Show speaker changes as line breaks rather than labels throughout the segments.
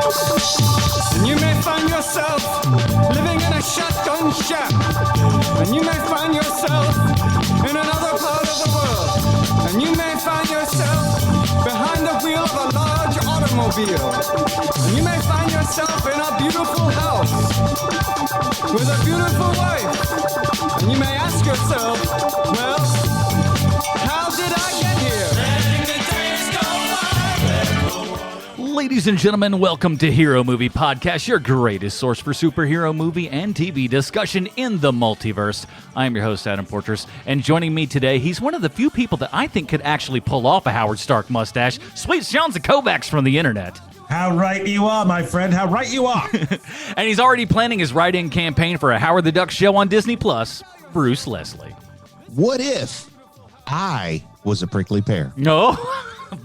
And you may find yourself living in a shotgun shack. And you may find yourself in another part of the world. And you may find yourself behind the wheel of a large automobile. And you may find yourself in a beautiful house with a beautiful wife. And you may ask yourself, well, how did I get here?
Ladies and gentlemen, welcome to Hero Movie Podcast, your greatest source for superhero movie and TV discussion in the multiverse. I am your host, Adam Portress, and joining me today, he's one of the few people that I think could actually pull off a Howard Stark mustache. Sweet Sean Kovacs from the internet.
How right you are, my friend. How right you are.
And he's already planning his write-in campaign for a Howard the Duck show on Disney+, Bruce Leslie.
What if I was a prickly pear?
No.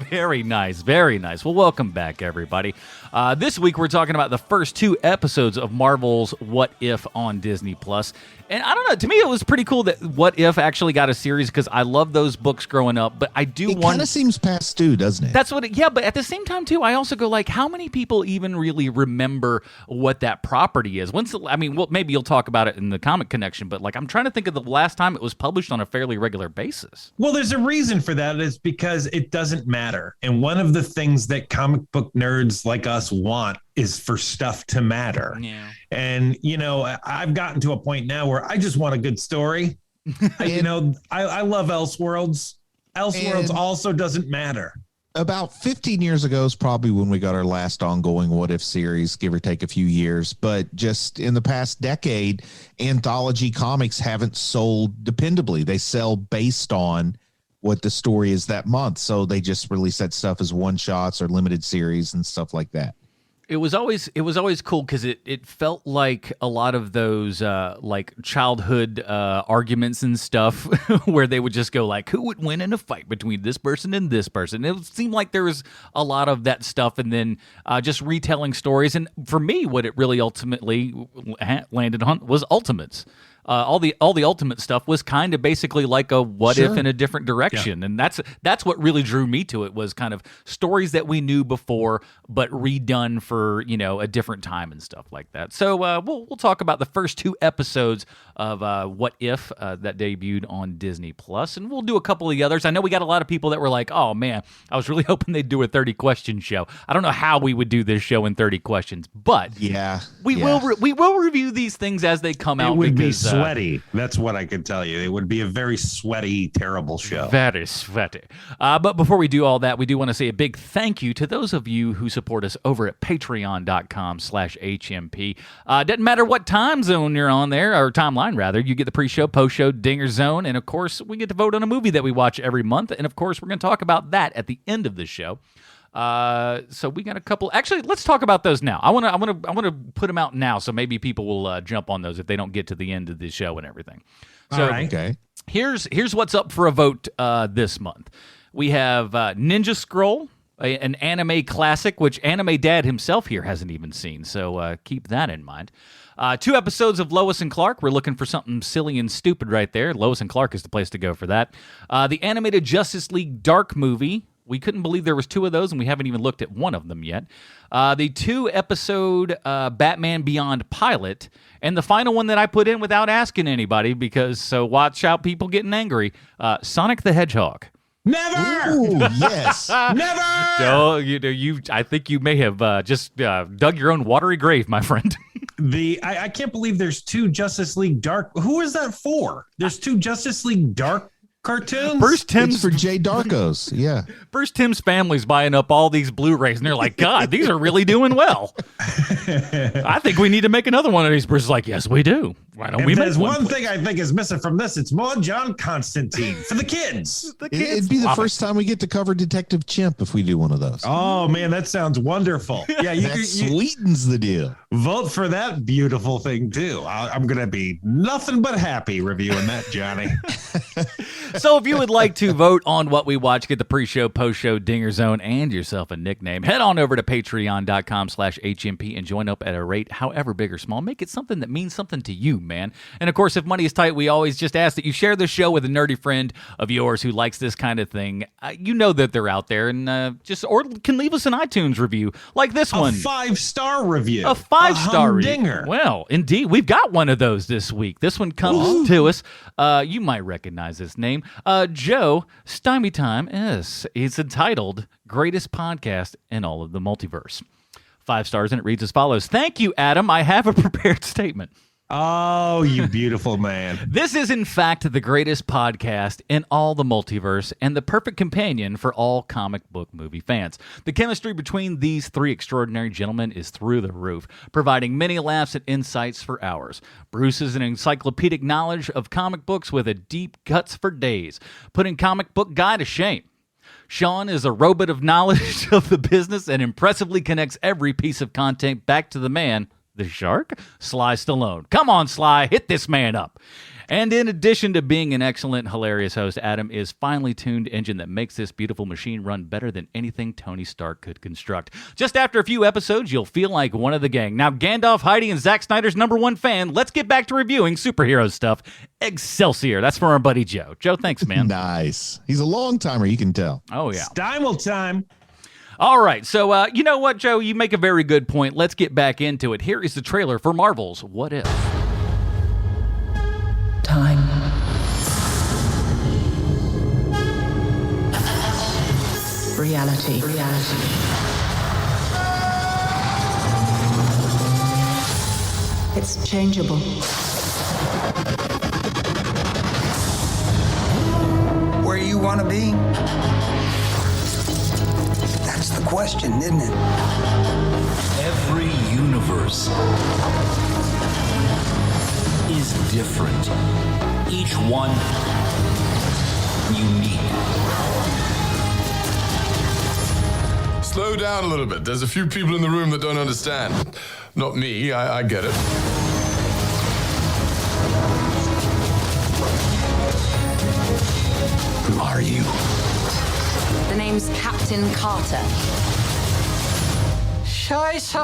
Very nice, very nice. Well, welcome back, everybody. This week, we're talking about the first two episodes of Marvel's What If on Disney+. And I don't know, to me, it was pretty cool that What If actually got a series because I love those books growing up, but I do want...
It kind of seems past due, doesn't it?
That's what yeah, but at the same time, too, I also go, like, how many people even really remember what that property is? Maybe you'll talk about it in the Comic Connection, but, like, I'm trying to think of the last time it was published on a fairly regular basis.
Well, there's a reason for that. It's because it doesn't matter. And one of the things that comic book nerds like us want is for stuff to matter.
Yeah.
And, you know, I've gotten to a point now where I just want a good story. I love Elseworlds. Elseworlds also doesn't matter.
About 15 years ago is probably when we got our last ongoing What If series, give or take a few years. But just in the past decade, anthology comics haven't sold dependably. They sell based on what the story is that month. So they just release that stuff as one-shots or limited series and stuff like that.
It was always cool because it felt like a lot of those like childhood arguments and stuff where they would just go like, who would win in a fight between this person and this person? It seemed like there was a lot of that stuff, and then just retelling stories. And for me, what it really ultimately landed on was Ultimates. All the Ultimate stuff was kind of basically like a what if in a different direction. Yeah. And that's what really drew me to it, was kind of stories that we knew before but redone for, you know, a different time and stuff like that. So we'll talk about the first two episodes of What If that debuted on Disney+, and we'll do a couple of the others. I know we got a lot of people that were like, oh man, I was really hoping they'd do a 30 question show. I don't know how we would do this show in 30 questions, but we will review these things as they come out.
It would be sweaty. That's what I can tell you. It would be a very sweaty, terrible show.
Very sweaty. But before we do all that, we do want to say a big thank you to those of you who support us over at patreon.com/HMP. Doesn't matter what time zone you're on there, or timeline rather, you get the pre-show, post-show, dinger zone, and of course, we get to vote on a movie that we watch every month, and of course, we're going to talk about that at the end of the show. So we got a couple. Actually, let's talk about those now. I want to put them out now, so maybe people will jump on those if they don't get to the end of the show and everything. So,
all right.
Okay.
Here's what's up for a vote this month. We have Ninja Scroll, an anime classic, which Anime Dad himself here hasn't even seen. So keep that in mind. 2 episodes of Lois and Clark. We're looking for something silly and stupid right there. Lois and Clark is the place to go for that. The animated Justice League Dark movie. We couldn't believe there was 2 of those, and we haven't even looked at one of them yet. The 2-episode Batman Beyond pilot, and the final one that I put in without asking anybody, so watch out people getting angry, Sonic the Hedgehog.
Never!
Ooh, yes.
Never!
I think you may have just dug your own watery grave, my friend.
I can't believe there's 2 Justice League Dark. Who is that for? There's 2 Justice League Dark cartoons?
Bruce Timm's for Jay Darko's. Yeah.
Bruce Timm's family's buying up all these Blu-rays, and they're like, God, these are really doing well. I think we need to make another one of these. Bruce is like, yes, we do. Why don't we make
there's
one
thing I think is missing from this, it's more John Constantine for the kids.
It'd be the first time we get to cover Detective Chimp if we do one of those.
Oh, man, that sounds wonderful. Yeah,
that sweetens the deal.
Vote for that beautiful thing, too. I'm going to be nothing but happy reviewing that, Johnny.
So if you would like to vote on what we watch, get the pre-show, post-show, Dinger Zone, and yourself a nickname, head on over to patreon.com/HMP and join up at a rate, however big or small. Make it something that means something to you, man. And of course, if money is tight, we always just ask that you share this show with a nerdy friend of yours who likes this kind of thing. You know that they're out there, and or can leave us an iTunes review like this one.
A 5-star review.
A 5-star review.
Humdinger.
Well, indeed. We've got one of those this week. This one comes to us. You might recognize this name. Joe Stymie Time S. It's entitled Greatest Podcast in All of the Multiverse. 5 stars, and it reads as follows. Thank you, Adam. I have a prepared statement.
Oh, you beautiful man.
This is, in fact, the greatest podcast in all the multiverse and the perfect companion for all comic book movie fans. The chemistry between these 3 extraordinary gentlemen is through the roof, providing many laughs and insights for hours. Bruce is an encyclopedic knowledge of comic books with a deep cuts for days, putting comic book guy to shame. Sean is a robot of knowledge of the business and impressively connects every piece of content back to the man, the shark? Sly Stallone. Come on, Sly, hit this man up. And in addition to being an excellent, hilarious host, Adam is finely tuned engine that makes this beautiful machine run better than anything Tony Stark could construct. Just after a few episodes, you'll feel like one of the gang. Now, Gandalf, Heidi, and Zack Snyder's #1 fan, let's get back to reviewing superhero stuff. Excelsior. That's from our buddy Joe. Joe, thanks, man.
Nice. He's a long timer, you can tell.
Oh, yeah.
Stymel time.
All right, so you know what, Joe? You make a very good point. Let's get back into it. Here is the trailer for Marvel's What If?
Time. Reality. It's changeable.
Where you want to be? That's the question, isn't it?
Every universe is different. Each one unique.
Slow down a little bit. There's a few people in the room that don't understand. Not me, I get it.
Who are you?
The name's Captain Carter.
Scheiße!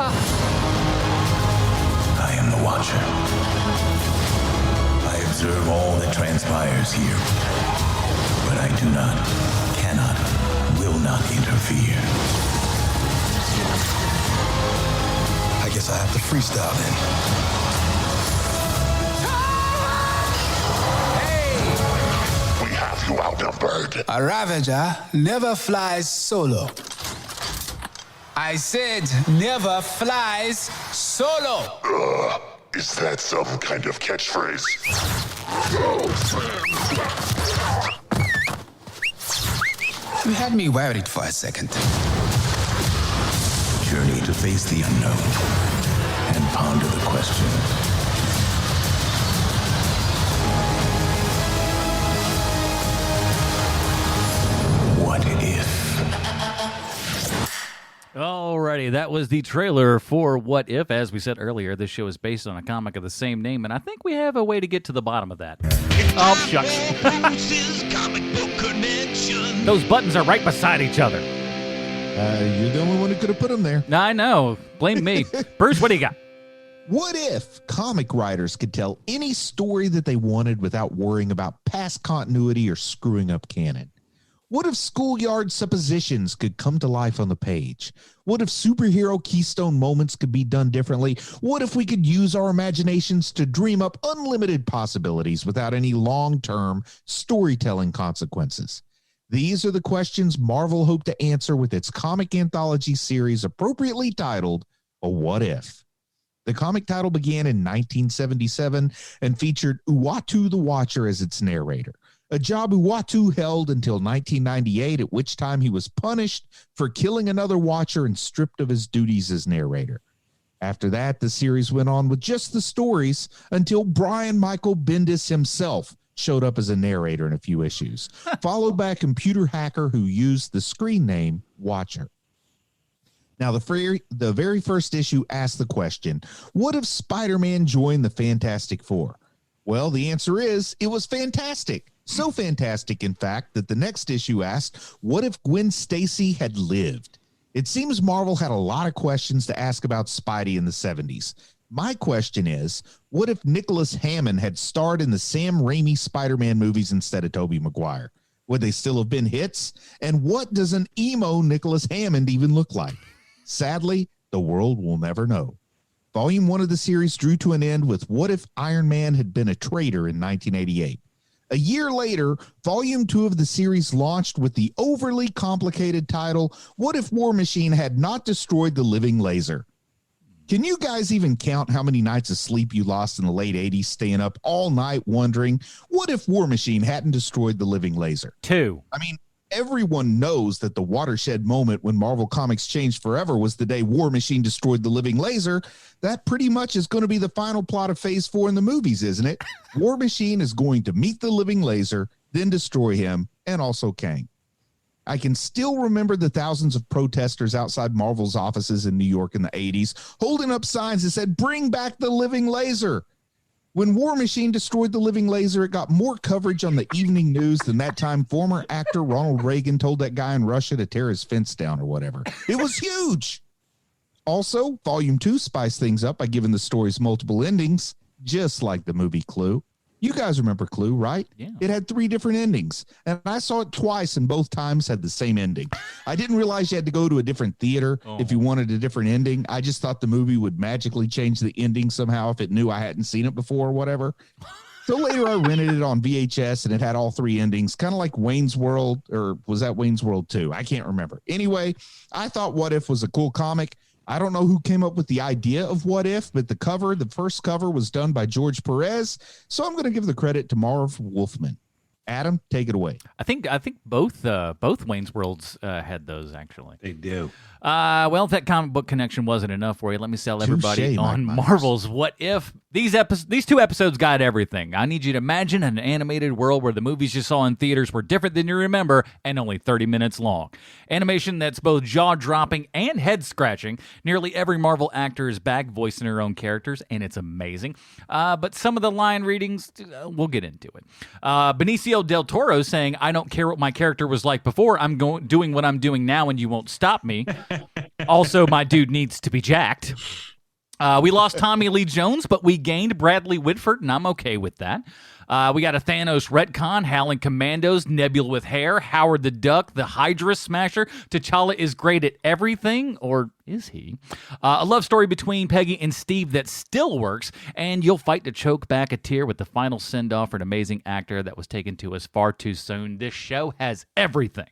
I am the Watcher. I observe all that transpires here. But I do not, cannot, will not interfere. I guess I have to freestyle then.
We have you outnumbered.
A Ravager never flies solo. I said never flies solo.
Is that some kind of catchphrase?
You had me worried for a second. Journey to face the unknown and ponder the question. What if?
Alrighty, that was the trailer for What If. As we said earlier, this show is based on a comic of the same name, and I think we have a way to get to the bottom of that. Oh, shucks. Those buttons are right beside each other.
You're the only one who could have put them there.
I know. Blame me. Bruce, what do you got?
What if comic writers could tell any story that they wanted without worrying about past continuity or screwing up canon? What if schoolyard suppositions could come to life on the page? What if superhero keystone moments could be done differently? What if we could use our imaginations to dream up unlimited possibilities without any long-term storytelling consequences? These are the questions Marvel hoped to answer with its comic anthology series appropriately titled A What If. The comic title began in 1977 and featured Uatu the Watcher as its narrator, a job Uatu held until 1998, at which time he was punished for killing another Watcher and stripped of his duties as narrator. After that, the series went on with just the stories until Brian Michael Bendis himself showed up as a narrator in a few issues, followed by a computer hacker who used the screen name Watcher. Now, the very first issue asked the question, what if Spider-Man joined the Fantastic Four? Well, the answer is, it was fantastic. So fantastic, in fact, that the next issue asked, what if Gwen Stacy had lived? It seems Marvel had a lot of questions to ask about Spidey in the 70s. My question is, what if Nicholas Hammond had starred in the Sam Raimi Spider-Man movies instead of Tobey Maguire? Would they still have been hits? And what does an emo Nicholas Hammond even look like? Sadly, the world will never know. Volume 1 of the series drew to an end with What If Iron Man Had Been a Traitor in 1988. A year later, Volume 2 of the series launched with the overly complicated title, What If War Machine Had Not Destroyed the Living Laser? Can you guys even count how many nights of sleep you lost in the late 80s staying up all night wondering, what if War Machine hadn't destroyed the living laser?
2.
I mean, everyone knows that the watershed moment when Marvel Comics changed forever was the day War Machine destroyed the living laser. That pretty much is going to be the final plot of Phase 4 in the movies, isn't it? War Machine is going to meet the living laser, then destroy him, and also Kang. I can still remember the thousands of protesters outside Marvel's offices in New York in the 80s, holding up signs that said, bring back the living laser. When War Machine destroyed the living laser, it got more coverage on the evening news than that time former actor Ronald Reagan told that guy in Russia to tear his fence down or whatever. It was huge. Also, Volume 2 spiced things up by giving the stories multiple endings, just like the movie Clue. You guys remember Clue, right?
Yeah.
It had 3 different endings, and I saw it twice, and both times had the same ending. I didn't realize you had to go to a different theater if you wanted a different ending. I just thought the movie would magically change the ending somehow if it knew I hadn't seen it before or whatever. So later I rented it on VHS, and it had all 3 endings, kind of like Wayne's World, or was that Wayne's World 2? I can't remember. Anyway, I thought What If was a cool comic. I don't know who came up with the idea of What If, but the first cover was done by George Perez. So I'm going to give the credit to Marv Wolfman. Adam, take it away.
I think both Wayne's Worlds had those actually.
They do.
Well, if that comic book connection wasn't enough for you, let me sell everybody
Touché,
on
Mike
Marvel's What If. These 2 episodes got everything. I need you to imagine an animated world where the movies you saw in theaters were different than you remember and only 30 minutes long. Animation that's both jaw-dropping and head-scratching. Nearly every Marvel actor is back voicing their own characters, and it's amazing. But some of the line readings, we'll get into it. Benicio del Toro saying, I don't care what my character was like before. I'm doing what I'm doing now, and you won't stop me. Also, my dude needs to be jacked. We lost Tommy Lee Jones, but we gained Bradley Whitford, and I'm okay with that. We got a Thanos retcon, Howling Commandos, Nebula with hair, Howard the Duck, the Hydra Smasher. T'Challa is great at everything, or is he? A love story between Peggy and Steve that still works, and you'll fight to choke back a tear with the final send-off for an amazing actor that was taken to us far too soon. This show has everything.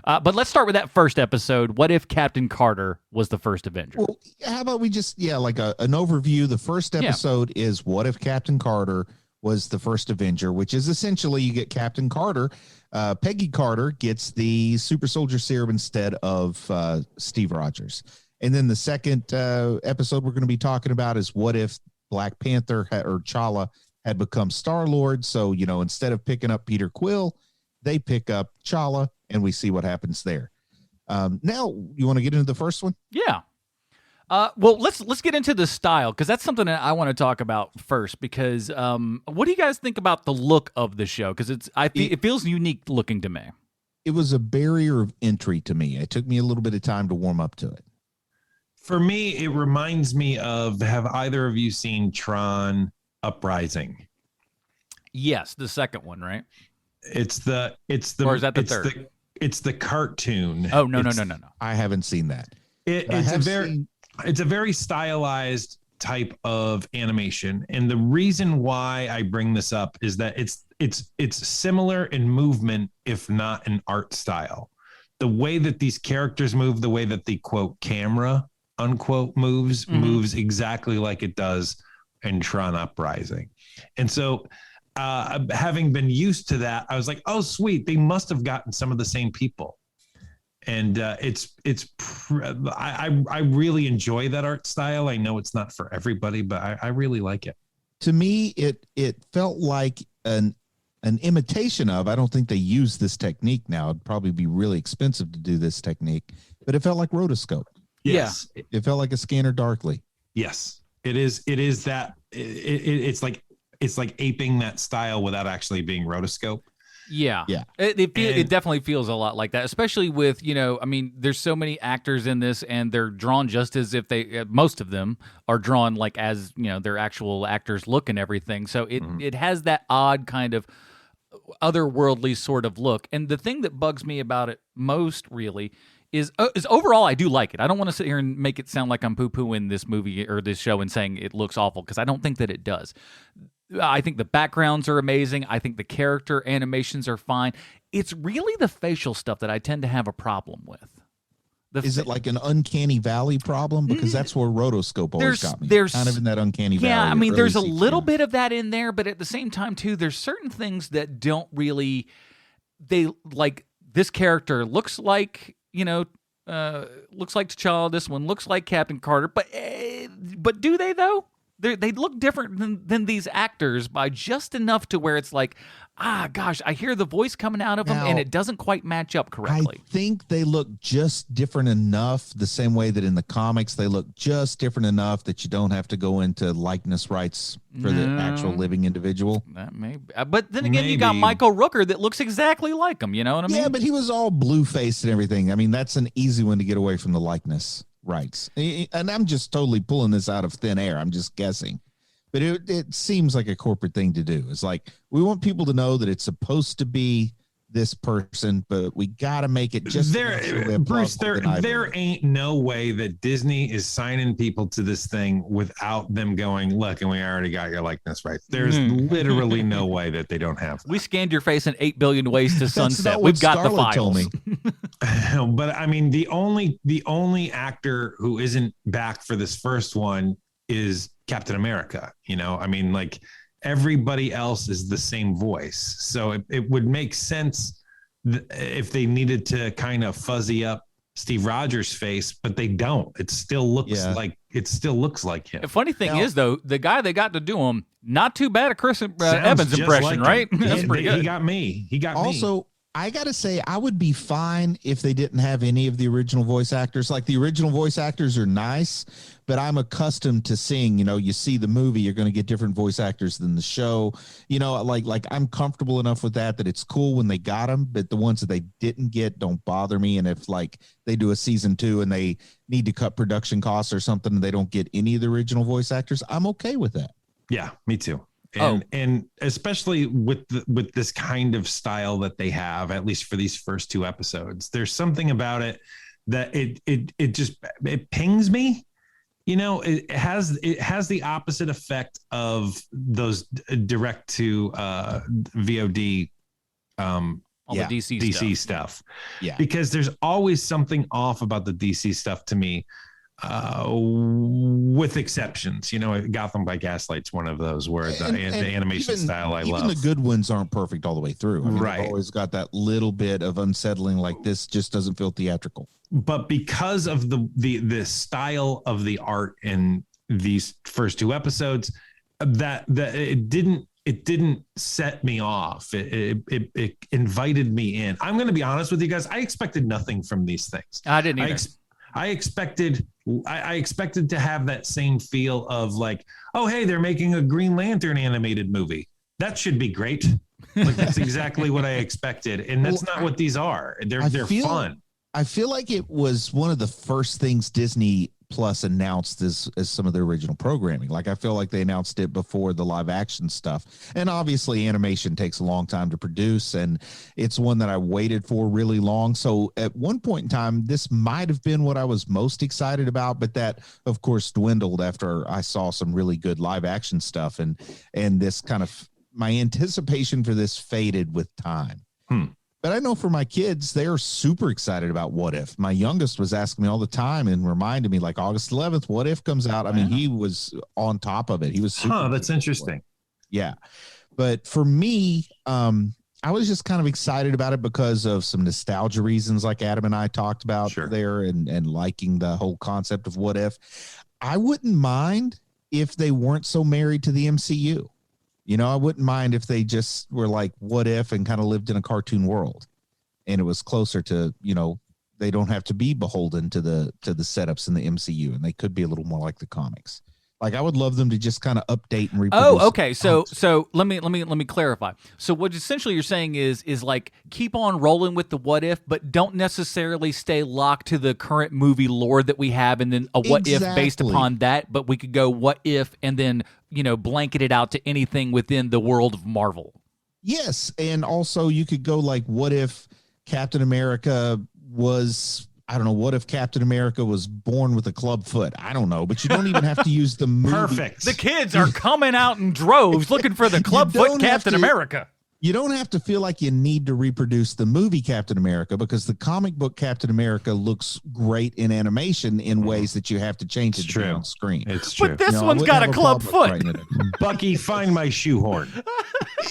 But let's start with that first episode. What if Captain Carter was the first Avenger?
Well, how about we just, like an overview. The first episode is What If Captain Carter was the first Avenger, which is essentially you get Captain Carter. Peggy Carter gets the super soldier serum instead of Steve Rogers. And then the second episode we're going to be talking about is what if Black Panther or T'Challa had become Star-Lord. So, instead of picking up Peter Quill, they pick up T'Challa, and we see what happens there. Now, you want to get into the first one?
Yeah. Well, let's get into the style, because that's something that I want to talk about first. Because what do you guys think about the look of the show? Because it feels unique looking to me.
It was a barrier of entry to me. It took me a little bit of time to warm up to it.
For me, it reminds me of, have either of you seen Tron Uprising?
Yes, the second one, right?
It's the
or is that the third?
It's the cartoon.
Oh, no.
I haven't seen that.
It's a very stylized type of animation, and the reason why I bring this up is that it's similar in movement, if not in art style. The way that these characters move, the way that the quote camera unquote moves exactly like it does in Tron Uprising. And so having been used to that, I was like, oh sweet, they must have gotten some of the same people. And I really enjoy that art style. I know it's not for everybody, but I really like it.
To me, it felt like an imitation of, I don't think they use this technique now. It'd probably be really expensive to do this technique, but it felt like rotoscope.
Yes.
Yeah. It felt like a scanner darkly.
Yes, it is. It is that it's like aping that style without actually being rotoscope.
Yeah.
Yeah.
It definitely feels a lot like that, especially with, I mean, there's so many actors in this and they're drawn just as if most of them are drawn like as, their actual actors look and everything. So it has that odd kind of otherworldly sort of look. And the thing that bugs me about it most really is overall I do like it. I don't want to sit here and make it sound like I'm poo-pooing this movie or this show and saying it looks awful, because I don't think that it does. I think the backgrounds are amazing. I think the character animations are fine. It's really the facial stuff that I tend to have a problem with.
Is it like an uncanny valley problem? Because that's where rotoscope always got me.
There's
kind of in that uncanny valley.
Yeah, I mean, there's a little bit of that in there, but at the same time, too, there's certain things that don't really. They like this character looks like T'Challa. This one looks like Captain Carter, but do they though? They look different than these actors by just enough to where it's like, gosh, I hear the voice coming out of them and it doesn't quite match up correctly.
I think they look just different enough, the same way that in the comics they look just different enough that you don't have to go into likeness rights for the actual living individual.
That may be. But then again, you got Michael Rooker that looks exactly like him. You know what I mean?
Yeah, but he was all blue-faced and everything. I mean, that's an easy one to get away from the likeness rights. And I'm just totally pulling this out of thin air. I'm just guessing. But it seems like a corporate thing to do. It's like, we want people to know that it's supposed to be this person, but we got to make it just
Bruce, there ain't no way that Disney is signing people to this thing without them going, look, and we already got your likeness right. There's literally no way that they don't have that.
We scanned your face in 8 billion ways to sunset. We've got the files.
Told me.
But I mean, the only actor who isn't back for this first one is Captain America. I mean, like, everybody else is the same voice. So it would make sense if they needed to kind of fuzzy up Steve Rogers' face, but they don't. It still looks like him.
The funny thing is, though, the guy they got to do him, not too bad a Chris Evans impression,
like
right? That's pretty good.
He got me.
Also, I got to say, I would be fine if they didn't have any of the original voice actors. Like, the original voice actors are nice, but I'm accustomed to seeing, you see the movie, you're going to get different voice actors than the show. Like I'm comfortable enough with that it's cool when they got them, but the ones that they didn't get don't bother me. And if like they do a season 2 and they need to cut production costs or something, and they don't get any of the original voice actors, I'm okay with that.
Yeah, me too. And especially with this kind of style that they have, at least for these first 2 episodes, there's something about it that it pings me. It has the opposite effect of those direct to VOD
the
DC stuff.
Yeah,
because there's always something off about the DC stuff to me. With exceptions, Gotham by Gaslight's one of those where the animation style I love.
Even the good ones aren't perfect all the way through. I mean,
right.
They've always got that little bit of unsettling, like this just doesn't feel theatrical.
But because of the style of the art in these first 2 episodes, that it didn't set me off. It invited me in. I'm going to be honest with you guys. I expected nothing from these things.
I didn't either.
I expected to have that same feel of like, oh, hey, they're making a Green Lantern animated movie. That should be great. Like, that's exactly what I expected. And that's not what these are. They're fun.
I feel like it was one of the first things Disney Plus announced as some of the original programming. Like, I feel like they announced it before the live action stuff. And obviously animation takes a long time to produce, and it's one that I waited for really long. So at one point in time, this might have been what I was most excited about, but that of course dwindled after I saw some really good live action stuff, and this kind of, my anticipation for this faded with time. But I know for my kids, they're super excited about What If. My youngest was asking me all the time and reminded me, like, August 11th, What If comes out. I mean, he was on top of it. He was super.
That's interesting.
Yeah. But for me, I was just kind of excited about it because of some nostalgia reasons, like Adam and I talked about there, and liking the whole concept of What If. I wouldn't mind if they weren't so married to the MCU. I wouldn't mind if they just were like, what if, and kind of lived in a cartoon world, and it was closer to, they don't have to be beholden to the setups in the MCU, and they could be a little more like the comics. Like I would love them to just kind of update and reproduce.
Oh, okay. So let me clarify. So what essentially you're saying is like keep on rolling with the what if, but don't necessarily stay locked to the current movie lore that we have, and then a what if based upon that. But we could go what if, and then blanket it out to anything within the world of Marvel.
Yes, and also you could go like, what if Captain America was? I don't know. What if Captain America was born with a club foot? I don't know, but you don't even have to use the movie.
Perfect.
The kids are coming out in droves looking for the club foot Captain America.
You don't have to feel like you need to reproduce the movie Captain America, because the comic book Captain America looks great in animation in ways that you have to change it to be on screen.
It's true.
But this one's got a club foot.
Bucky, find my shoehorn.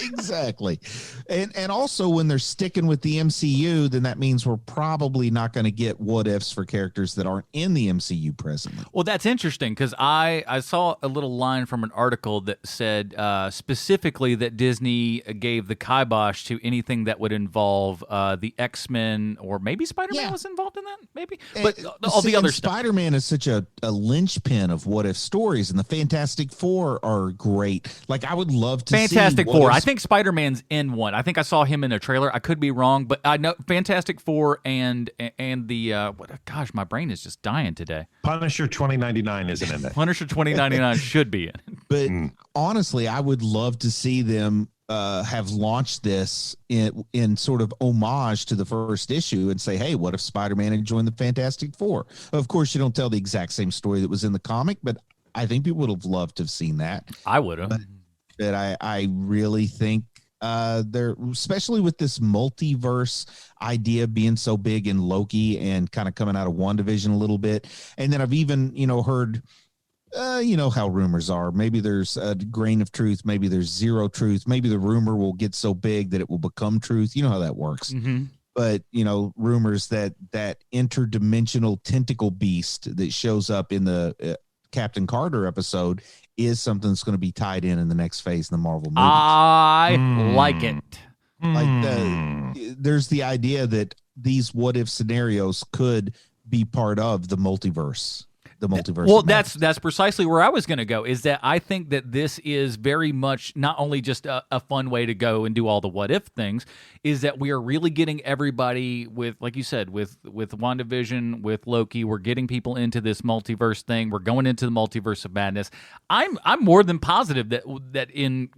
Exactly. And also when they're sticking with the MCU, then that means we're probably not going to get what ifs for characters that aren't in the MCU presently.
Well, that's interesting, because I saw a little line from an article that said specifically that Disney gave the kibosh to anything that would involve the X-Men, or maybe Spider-Man was involved in that, maybe. But all the other stuff.
Spider-Man is such a linchpin of what if stories, and the Fantastic Four are great. Like I would love to see
Fantastic Four. I think Spider-Man's in one. I think I saw him in a trailer. I could be wrong, but I know Fantastic Four and the gosh, my brain is just dying today.
Punisher 2099 isn't in it.
Punisher 2099 should be in it.
But honestly, I would love to see them have launched this in sort of homage to the first issue and say, hey, what if Spider-Man had joined the Fantastic Four? Of course, you don't tell the exact same story that was in the comic, but I think people would have loved to have seen that.
I would have.
But I really think they're, especially with this multiverse idea being so big in Loki and kind of coming out of WandaVision a little bit. And then I've even, heard, how rumors are. Maybe there's a grain of truth. Maybe there's zero truth. Maybe the rumor will get so big that it will become truth. You know how that works.
Mm-hmm.
But, rumors that interdimensional tentacle beast that shows up in the Captain Carter episode is something that's going to be tied in the next phase in the Marvel movies.
I like it.
Like there's the idea that these what if scenarios could be part of the multiverse.
Well, that's precisely where I was going to go, is that I think that this is very much not only just a fun way to go and do all the what if things, is that we are really getting everybody with, like you said, with WandaVision, with Loki, we're getting people into this multiverse thing. We're going into the multiverse of madness. I'm more than positive that in,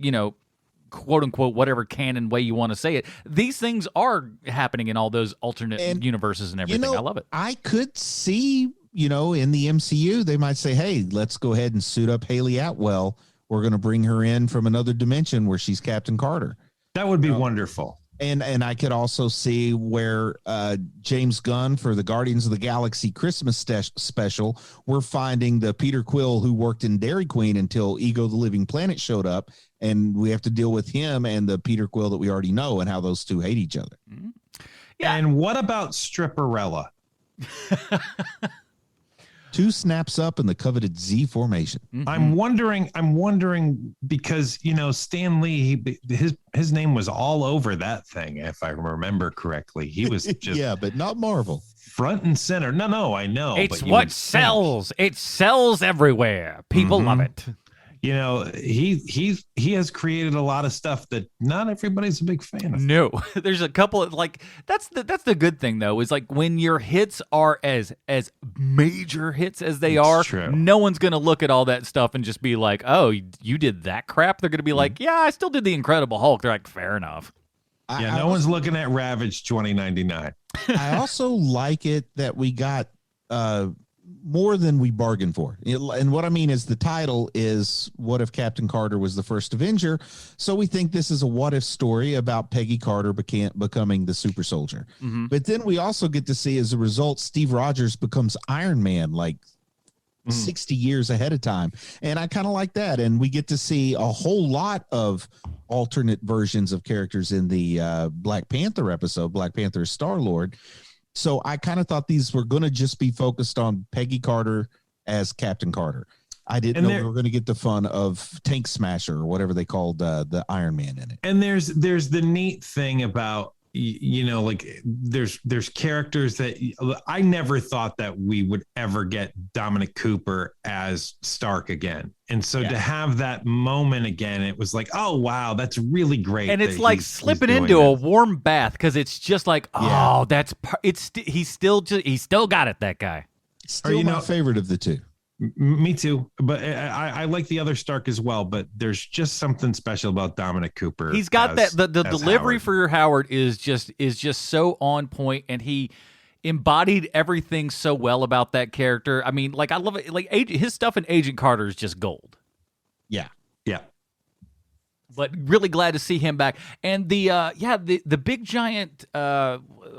quote unquote, whatever canon way you want to say it, these things are happening in all those alternate universes and everything. I love it.
I could see, in the MCU, they might say, hey, let's go ahead and suit up Haley Atwell. We're going to bring her in from another dimension where she's Captain Carter.
That would be wonderful.
And I could also see where James Gunn for the Guardians of the Galaxy Christmas special, we're finding the Peter Quill who worked in Dairy Queen until Ego the Living Planet showed up, and we have to deal with him and the Peter Quill that we already know and how those two hate each other.
Yeah. And what about Stripperella?
2 snaps up in the coveted Z formation.
Mm-hmm. I'm wondering because, Stan Lee, his name was all over that thing, if I remember correctly. He was just
yeah, but not Marvel.
Front and center. No, I know.
It's what sells. It sells everywhere. People love it.
He has created a lot of stuff that not everybody's a big fan of.
No, there's a couple of that's the good thing though, is like when your hits are as major hits as they are,
true.
No one's gonna look at all that stuff and just be like, oh, you did that crap. They're gonna be like, yeah, I still did the Incredible Hulk. They're like, fair enough.
Yeah, no one's looking at Ravage 2099.
I also like it that we got more than we bargained for. And what I mean is the title is What If Captain Carter Was the First Avenger? So we think this is a what if story about Peggy Carter becoming the super soldier. Mm-hmm. But then we also get to see, as a result, Steve Rogers becomes Iron Man, 60 years ahead of time. And I kind of like that. And we get to see a whole lot of alternate versions of characters in the Black Panther episode, Black Panther Star-Lord. So I kind of thought these were going to just be focused on Peggy Carter as Captain Carter. I didn't know we were going to get the fun of Tank Smasher or whatever they called the Iron Man in it.
And there's the neat thing about you know, like there's characters that I never thought that we would ever get Dominic Cooper as Stark again. And so to have that moment again, it was like, oh, wow, that's really great.
And it's like slipping into a warm bath because it's just like, oh, he's still got it, that guy.
Still my favorite of the two.
Me too, but I like the other Stark as well. But there's just something special about Dominic Cooper.
He's got the delivery
Howard.
for Howard is just so on point, and he embodied everything so well about that character. I mean, like I love it. Like his stuff in Agent Carter is just gold.
Yeah.
But really glad to see him back. And the big giant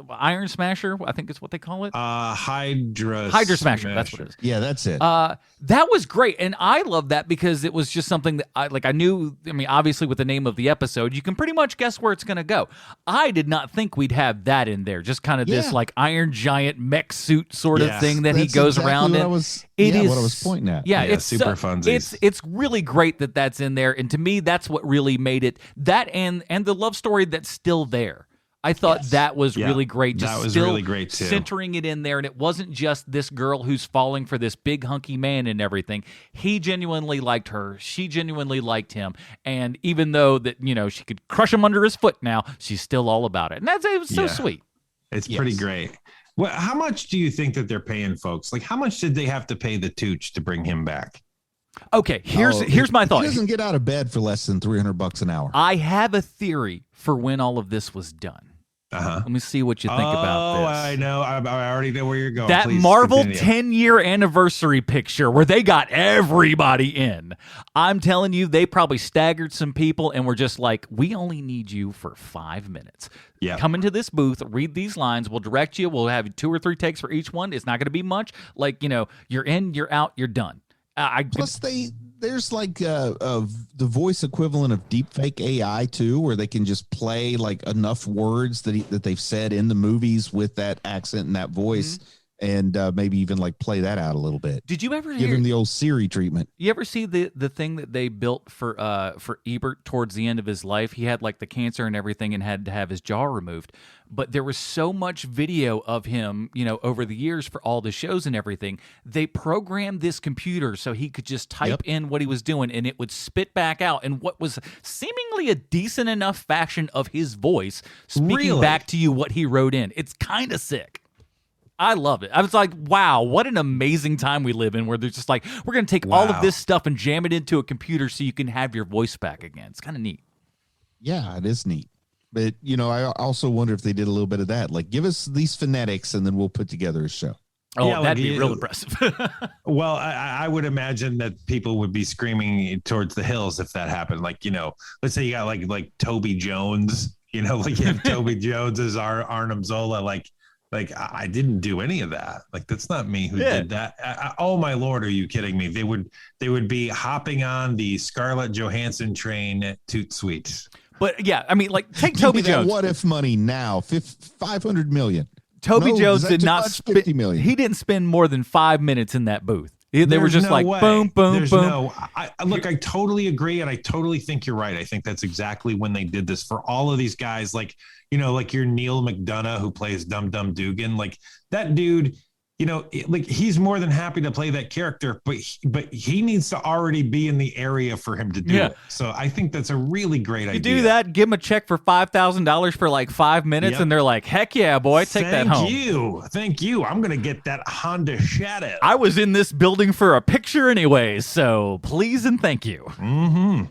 Iron Smasher, I think is what they call it.
Hydra
Smasher. That's what it is.
Yeah, that's it.
That was great, and I love that because it was just something that I knew. I mean, obviously with the name of the episode, you can pretty much guess where it's going to go. I did not think we'd have that in there. Just kind of this like Iron Giant mech suit sort of thing that he goes around in.
What I was pointing at.
Yeah, it's
super funsies.
It's really great that that's in there, and to me, that's what really made it. That and the love story that's still there. I thought that was really great. Just
that was
still
really great too.
Centering it in there, and it wasn't just this girl who's falling for this big hunky man and everything. He genuinely liked her. She genuinely liked him, and even though that she could crush him under his foot now, she's still all about it, and it was so sweet.
It's pretty great. Well, how much do you think that they're paying folks? Like, how much did they have to pay the Tooch to bring him back?
Okay, here's my thought.
He doesn't get out of bed for less than $300 an hour.
I have a theory for when all of this was done. Let me see what you think about this.
Oh, I know. I already know where you're going.
That
Please
Marvel
continue.
10-year anniversary picture where they got everybody in. I'm telling you, they probably staggered some people and were just like, we only need you for 5 minutes.
Yeah.
Come into this booth, read these lines. We'll direct you. We'll have 2 or 3 takes for each one. It's not going to be much. Like, you're in, you're out, you're done.
Plus, there's like the voice equivalent of deepfake AI too, where they can just play like enough words that they've said in the movies with that accent and that voice, and maybe even like play that out a little bit.
Did you ever
give him the old Siri treatment?
You ever see the thing that they built for Ebert towards the end of his life? He had like the cancer and everything and had to have his jaw removed. But there was so much video of him, over the years for all the shows and everything. They programmed this computer so he could just type in what he was doing and it would spit back out in what was seemingly a decent enough fashion of his voice speaking back to you what he wrote in. It's kind of sick. I love it. I was like, wow, what an amazing time we live in where they're just like, we're going to take all of this stuff and jam it into a computer so you can have your voice back again. It's kind of neat.
Yeah, it is neat. But, I also wonder if they did a little bit of that. Like, give us these phonetics and then we'll put together a show.
Oh, yeah, that'd be real impressive.
Well, I would imagine that people would be screaming towards the hills if that happened. Like, let's say you got like Toby Jones, like you have Toby Jones as Arnim Zola, like I didn't do any of that. Like, that's not me who did that. Oh my Lord, are you kidding me? They would be hopping on the Scarlett Johansson train at Toot Sweet.
But yeah, I mean, like take Toby Jones.
What if money now? $500 million.
Toby Jones did not spend $50 million. He didn't spend more than 5 minutes in that booth. They were just like, boom, boom, boom.
Look, I totally agree, and I totally think you're right. I think that's exactly when they did this for all of these guys. Like, like your Neil McDonough who plays Dum Dum Dugan. Like that dude, like he's more than happy to play that character, but he needs to already be in the area for him to do it. So I think that's a really great idea.
You do that, give him a check for $5,000 for like 5 minutes, and they're like, heck yeah, boy, take that home.
Thank you. I'm gonna get that Honda Shadow.
I was in this building for a picture anyways, so please and thank you.
Mm-hmm.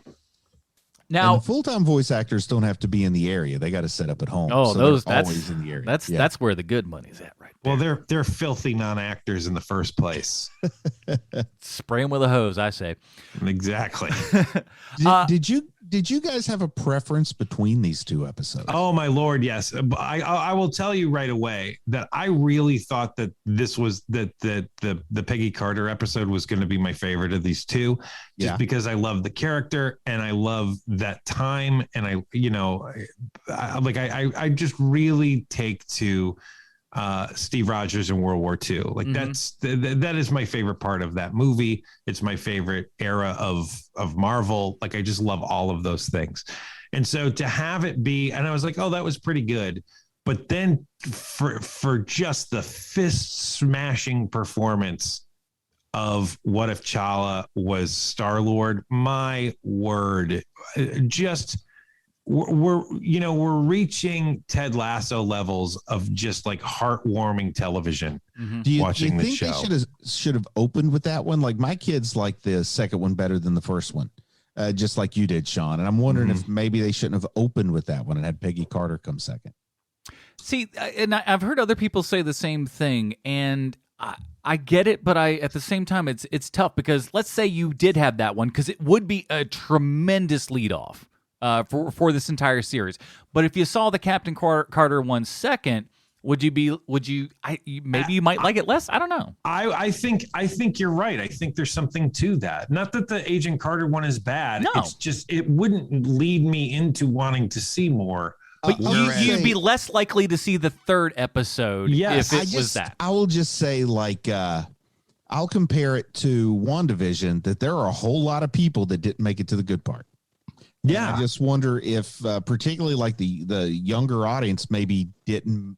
Now,
and full-time voice actors don't have to be in the area; they got to set up at home.
Oh,
so that's always in the area.
That's where the good money's at, right?
Well, they're filthy non-actors in the first place.
Spray them with a hose, I say.
Exactly.
Did you guys have a preference between these two episodes?
Oh my Lord, yes. I will tell you right away that I really thought that this was the Peggy Carter episode was going to be my favorite of these two, just because I love the character and I love that time, and I just really take to Steve Rogers in World War II. Like that is my favorite part of that movie. It's my favorite era of Marvel. Like I just love all of those things. And so to have it be, and I was like, oh, that was pretty good. But then for just the fist smashing performance of what if Chala was Star-Lord, my word, just we're reaching Ted Lasso levels of just like heartwarming television.
Do you
watching
think
the show.
they should have opened with that one? Like my kids like the second one better than the first one, just like you did, Sean. And I'm wondering if maybe they shouldn't have opened with that one and had Peggy Carter come second.
See, and I've heard other people say the same thing, and I get it, but at the same time, it's tough because let's say you did have that one, because it would be a tremendous leadoff for this entire series. But if you saw the Captain Carter one second, maybe you might like it less. I don't know.
I think you're right. I think there's something to that. Not that the Agent Carter one is bad.
No.
It's just it wouldn't lead me into wanting to see more.
But you'd be less likely to see the third episode if it was that.
I will just say, like, I'll compare it to WandaVision, that there are a whole lot of people that didn't make it to the good part.
Yeah.
And I just wonder if, particularly like the younger audience, maybe didn't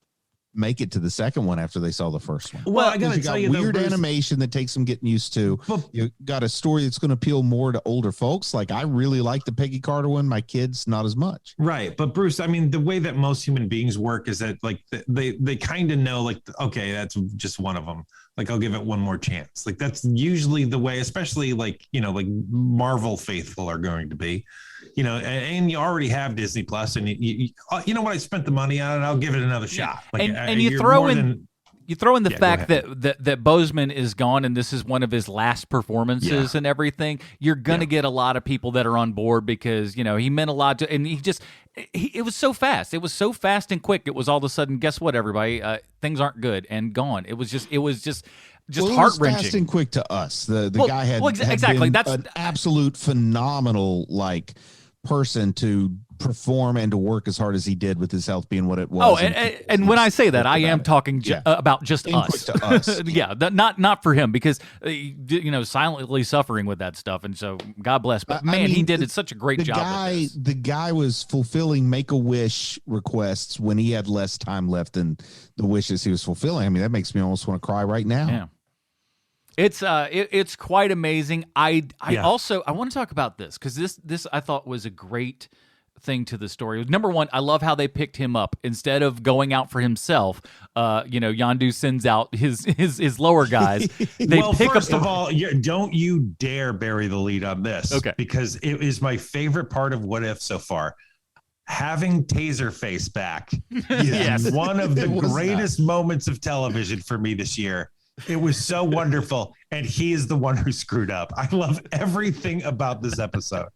make it to the second one after they saw the first one.
Well, I gotta tell you,
weird animation that takes them getting used to. You got a story that's going to appeal more to older folks. Like I really like the Peggy Carter one. My kids, not as much.
Right, but Bruce, I mean, the way that most human beings work is that like they kind of know, like, okay, that's just one of them. Like I'll give it one more chance. Like that's usually the way, especially like like Marvel faithful are going to be. And you already have Disney Plus, and you know what? I spent the money on it. I'll give it another shot. Like,
and you throw in the fact that Boseman is gone, and this is one of his last performances and everything. You're gonna get a lot of people that are on board because he meant a lot to, and it was so fast. It was so fast and quick. It was all of a sudden, guess what, everybody? Things aren't good and gone. It was just heart wrenching.
Fast and quick to us. The guy had
exactly.
Been
That's
an absolute phenomenal person to perform and to work as hard as he did with his health being what it was.
Oh, and when I say that, I am talking about just us.
To us.
not for him, because silently suffering with that stuff, and so God bless. But man, he did such a great job.
The guy was fulfilling Make-A-Wish requests when he had less time left than the wishes he was fulfilling. I mean, that makes me almost want to cry right now.
Yeah. It's quite amazing. I also want to talk about this because this I thought was a great thing to the story. Number one, I love how they picked him up instead of going out for himself. Yondu sends out his lower guys. They
first of all, don't you dare bury the lead on this, okay? Because it is my favorite part of What If so far. Having Taserface back, yes, one of the greatest moments of television for me this year. It was so wonderful, and he is the one who screwed up. I love everything about this episode.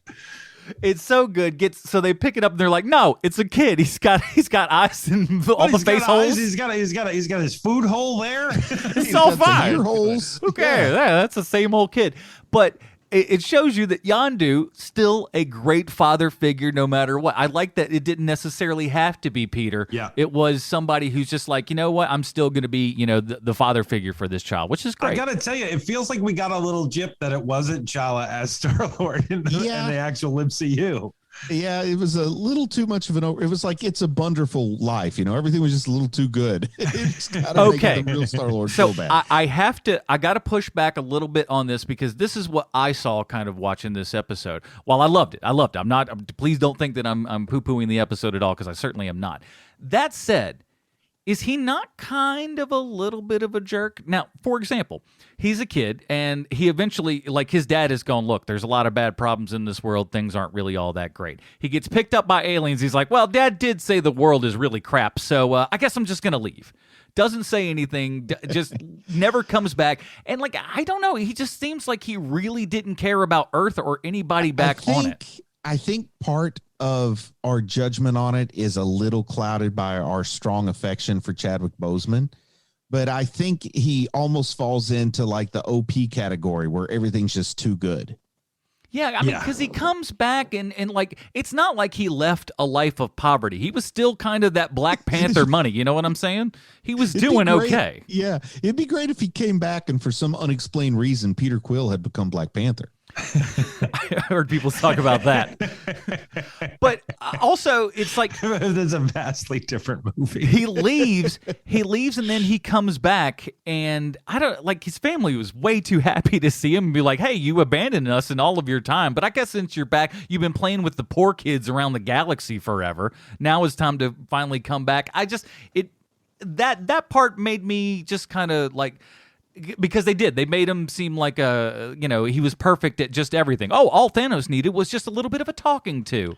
It's so good. So they pick it up and they're like, "No, it's a kid. He's got eyes and all the face holes.
He's got his food hole there.
It's all fine.
Ear holes.
Okay, that's the same old kid." But it shows you that Yondu still a great father figure no matter what. I like that it didn't necessarily have to be Peter.
Yeah.
It was somebody who's just like, you know what, I'm still going to be, the father figure for this child, which is great.
I got to tell you, it feels like we got a little gyp that it wasn't Chala as Star-Lord in the actual MCU.
Yeah, it was a little too much of it was like It's a Wonderful Life. Everything was just a little too good. It's
okay.
Make the real Star-Lord
so
bad.
I got to push back a little bit on this because this is what I saw kind of watching this episode. While I loved it. I'm not. Please don't think that I'm poo-pooing the episode at all, because I certainly am not. That said, is he not kind of a little bit of a jerk? Now, for example, he's a kid, and he eventually, like his dad has gone, look, there's a lot of bad problems in this world. Things aren't really all that great. He gets picked up by aliens. He's like, well, Dad did say the world is really crap, so I guess I'm just going to leave. Doesn't say anything, just never comes back. And I don't know, he just seems like he really didn't care about Earth or anybody back on it.
I think part of our judgment on it is a little clouded by our strong affection for Chadwick Boseman. But I think he almost falls into the OP category where everything's just too good.
Yeah, I mean, because he comes back and it's not like he left a life of poverty. He was still kind of that Black Panther money. You know what I'm saying? He was doing okay.
Yeah, it'd be great if he came back and for some unexplained reason, Peter Quill had become Black Panther.
I heard people talk about that. But also, it's like
there's a vastly different movie.
he leaves, and then he comes back, and I don't like his family was way too happy to see him and be like, "Hey, you abandoned us in all of your time, but I guess since you're back, you've been playing with the poor kids around the galaxy forever. Now it's time to finally come back." That part made me just kind of like. Because they made him seem like he was perfect at just everything. Oh, all Thanos needed was just a little bit of a talking to.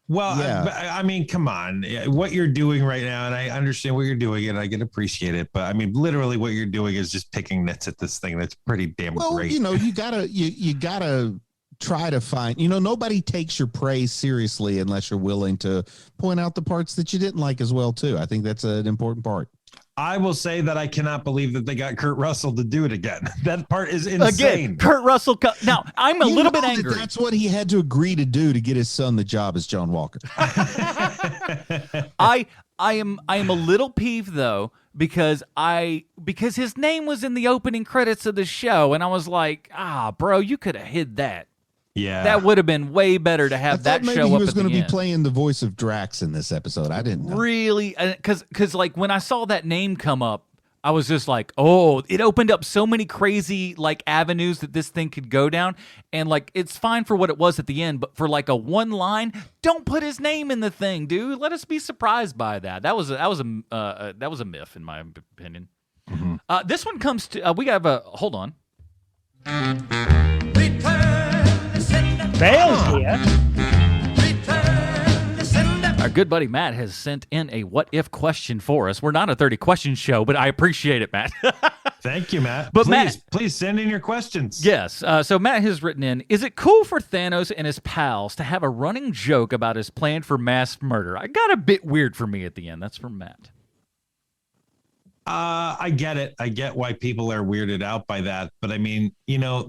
Well,
Yeah.
I mean, come on, what you're doing right now, and I understand what you're doing, and I can appreciate it. But I mean, literally, what you're doing is just picking nits at this thing. That's pretty damn great.
You gotta try to find. Nobody takes your praise seriously unless you're willing to point out the parts that you didn't like as well too. I think that's an important part.
I will say that I cannot believe that they got Kurt Russell to do it again. That part is insane.
Again, Kurt Russell. Now, I'm a little bit angry.
That's what he had to agree to do to get his son the job as John Walker.
I am a little peeved though because his name was in the opening credits of the show, and I was like, bro, you could have hid that.
Yeah,
that would have been way better to have that
maybe
show
he
up
was
going to
be playing the voice of Drax in this episode. I didn't know.
Really, because like when I saw that name come up, I was just like, oh, it opened up so many crazy like avenues that this thing could go down, and like it's fine for what it was at the end, but for like a one line, don't put his name in the thing, dude. Let us be surprised by that. That was a myth in my opinion. Mm-hmm. This one comes to we have a hold on.
Bale's here.
Our good buddy Matt has sent in a what if question for us. We're not a 30 question show, but I appreciate it, Matt.
Thank you, Matt.
But
please send in your questions.
Yes. So Matt has written in, is it cool for Thanos and his pals to have a running joke about his plan for mass murder? I got a bit weird for me at the end. That's from Matt.
I get it. I get why people are weirded out by that. But I mean,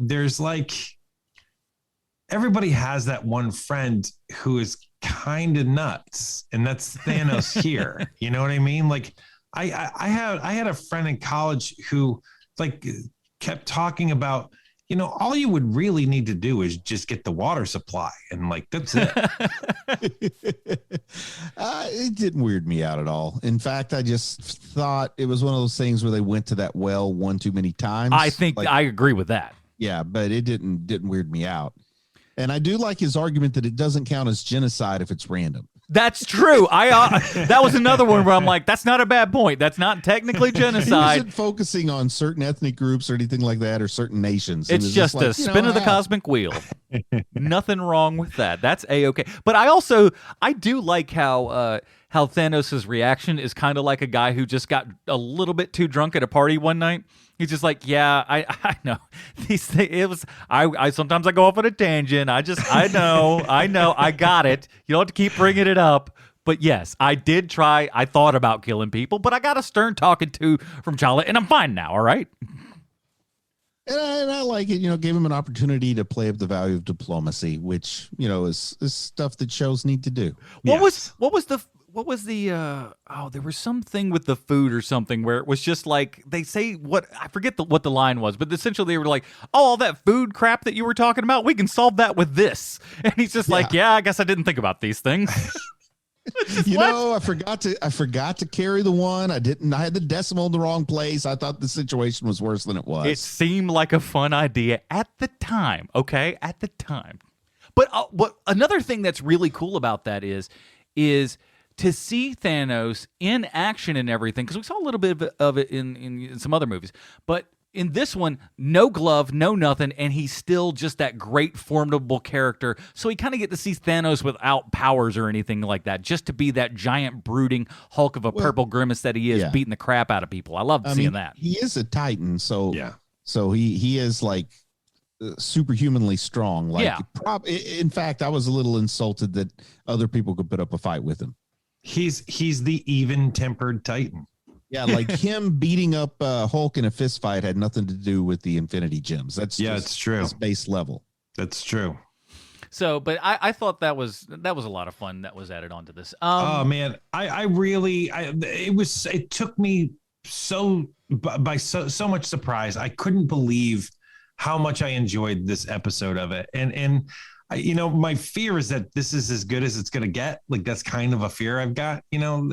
there's like, everybody has that one friend who is kind of nuts, and that's Thanos here. You know what I mean? Like I had a friend in college who like kept talking about, all you would really need to do is just get the water supply, and like that's it.
It didn't weird me out at all. In fact, I just thought it was one of those things where they went to that well one too many times.
I think I agree with that.
Yeah, but it didn't weird me out. And I do like his argument that it doesn't count as genocide if it's random.
That's true. That was another one where I'm like, that's not a bad point. That's not technically genocide.
He wasn't focusing on certain ethnic groups or anything like that, or certain nations.
It's just a spin of the cosmic wheel. Nothing wrong with that. That's A-okay. But I do like how Thanos' reaction is kind of like a guy who just got a little bit too drunk at a party one night. He's just like, yeah, I know these things. I sometimes I go off on a tangent. I know, I got it. You don't have to keep bringing it up. But yes, I did try. I thought about killing people, but I got a stern talking to from Chala, and I'm fine now. All right.
And I like it. Gave him an opportunity to play up the value of diplomacy, which is stuff that shows need to do.
What was the there was something with the food or something where it was just like they say I forget what the line was, but essentially they were like, all that food crap that you were talking about, we can solve that with this. And he's just like, yeah, I guess I didn't think about these things.
I forgot to carry the one. I had the decimal in the wrong place. I thought the situation was worse than it was.
It seemed like a fun idea at the time. Okay. At the time. But what another thing that's really cool about that is to see Thanos in action and everything, because we saw a little bit of it in some other movies, but in this one, no glove, no nothing, and he's still just that great, formidable character. So we kind of get to see Thanos without powers or anything like that, just to be that giant, brooding Hulk of a purple grimace that he is, beating the crap out of people. I love seeing that.
He is a Titan, so he is like superhumanly strong. Like, in fact, I was a little insulted that other people could put up a fight with him.
He's the even-tempered Titan.
Yeah, like him beating up Hulk in a fist fight had nothing to do with the Infinity Gems. That's
it's true.
His base level.
That's true.
So, but I thought that was a lot of fun that was added onto this.
Oh man, it took me so much surprise. I couldn't believe how much I enjoyed this episode of it. And you know, my fear is that this is as good as it's going to get. Like, that's kind of a fear I've got, you know,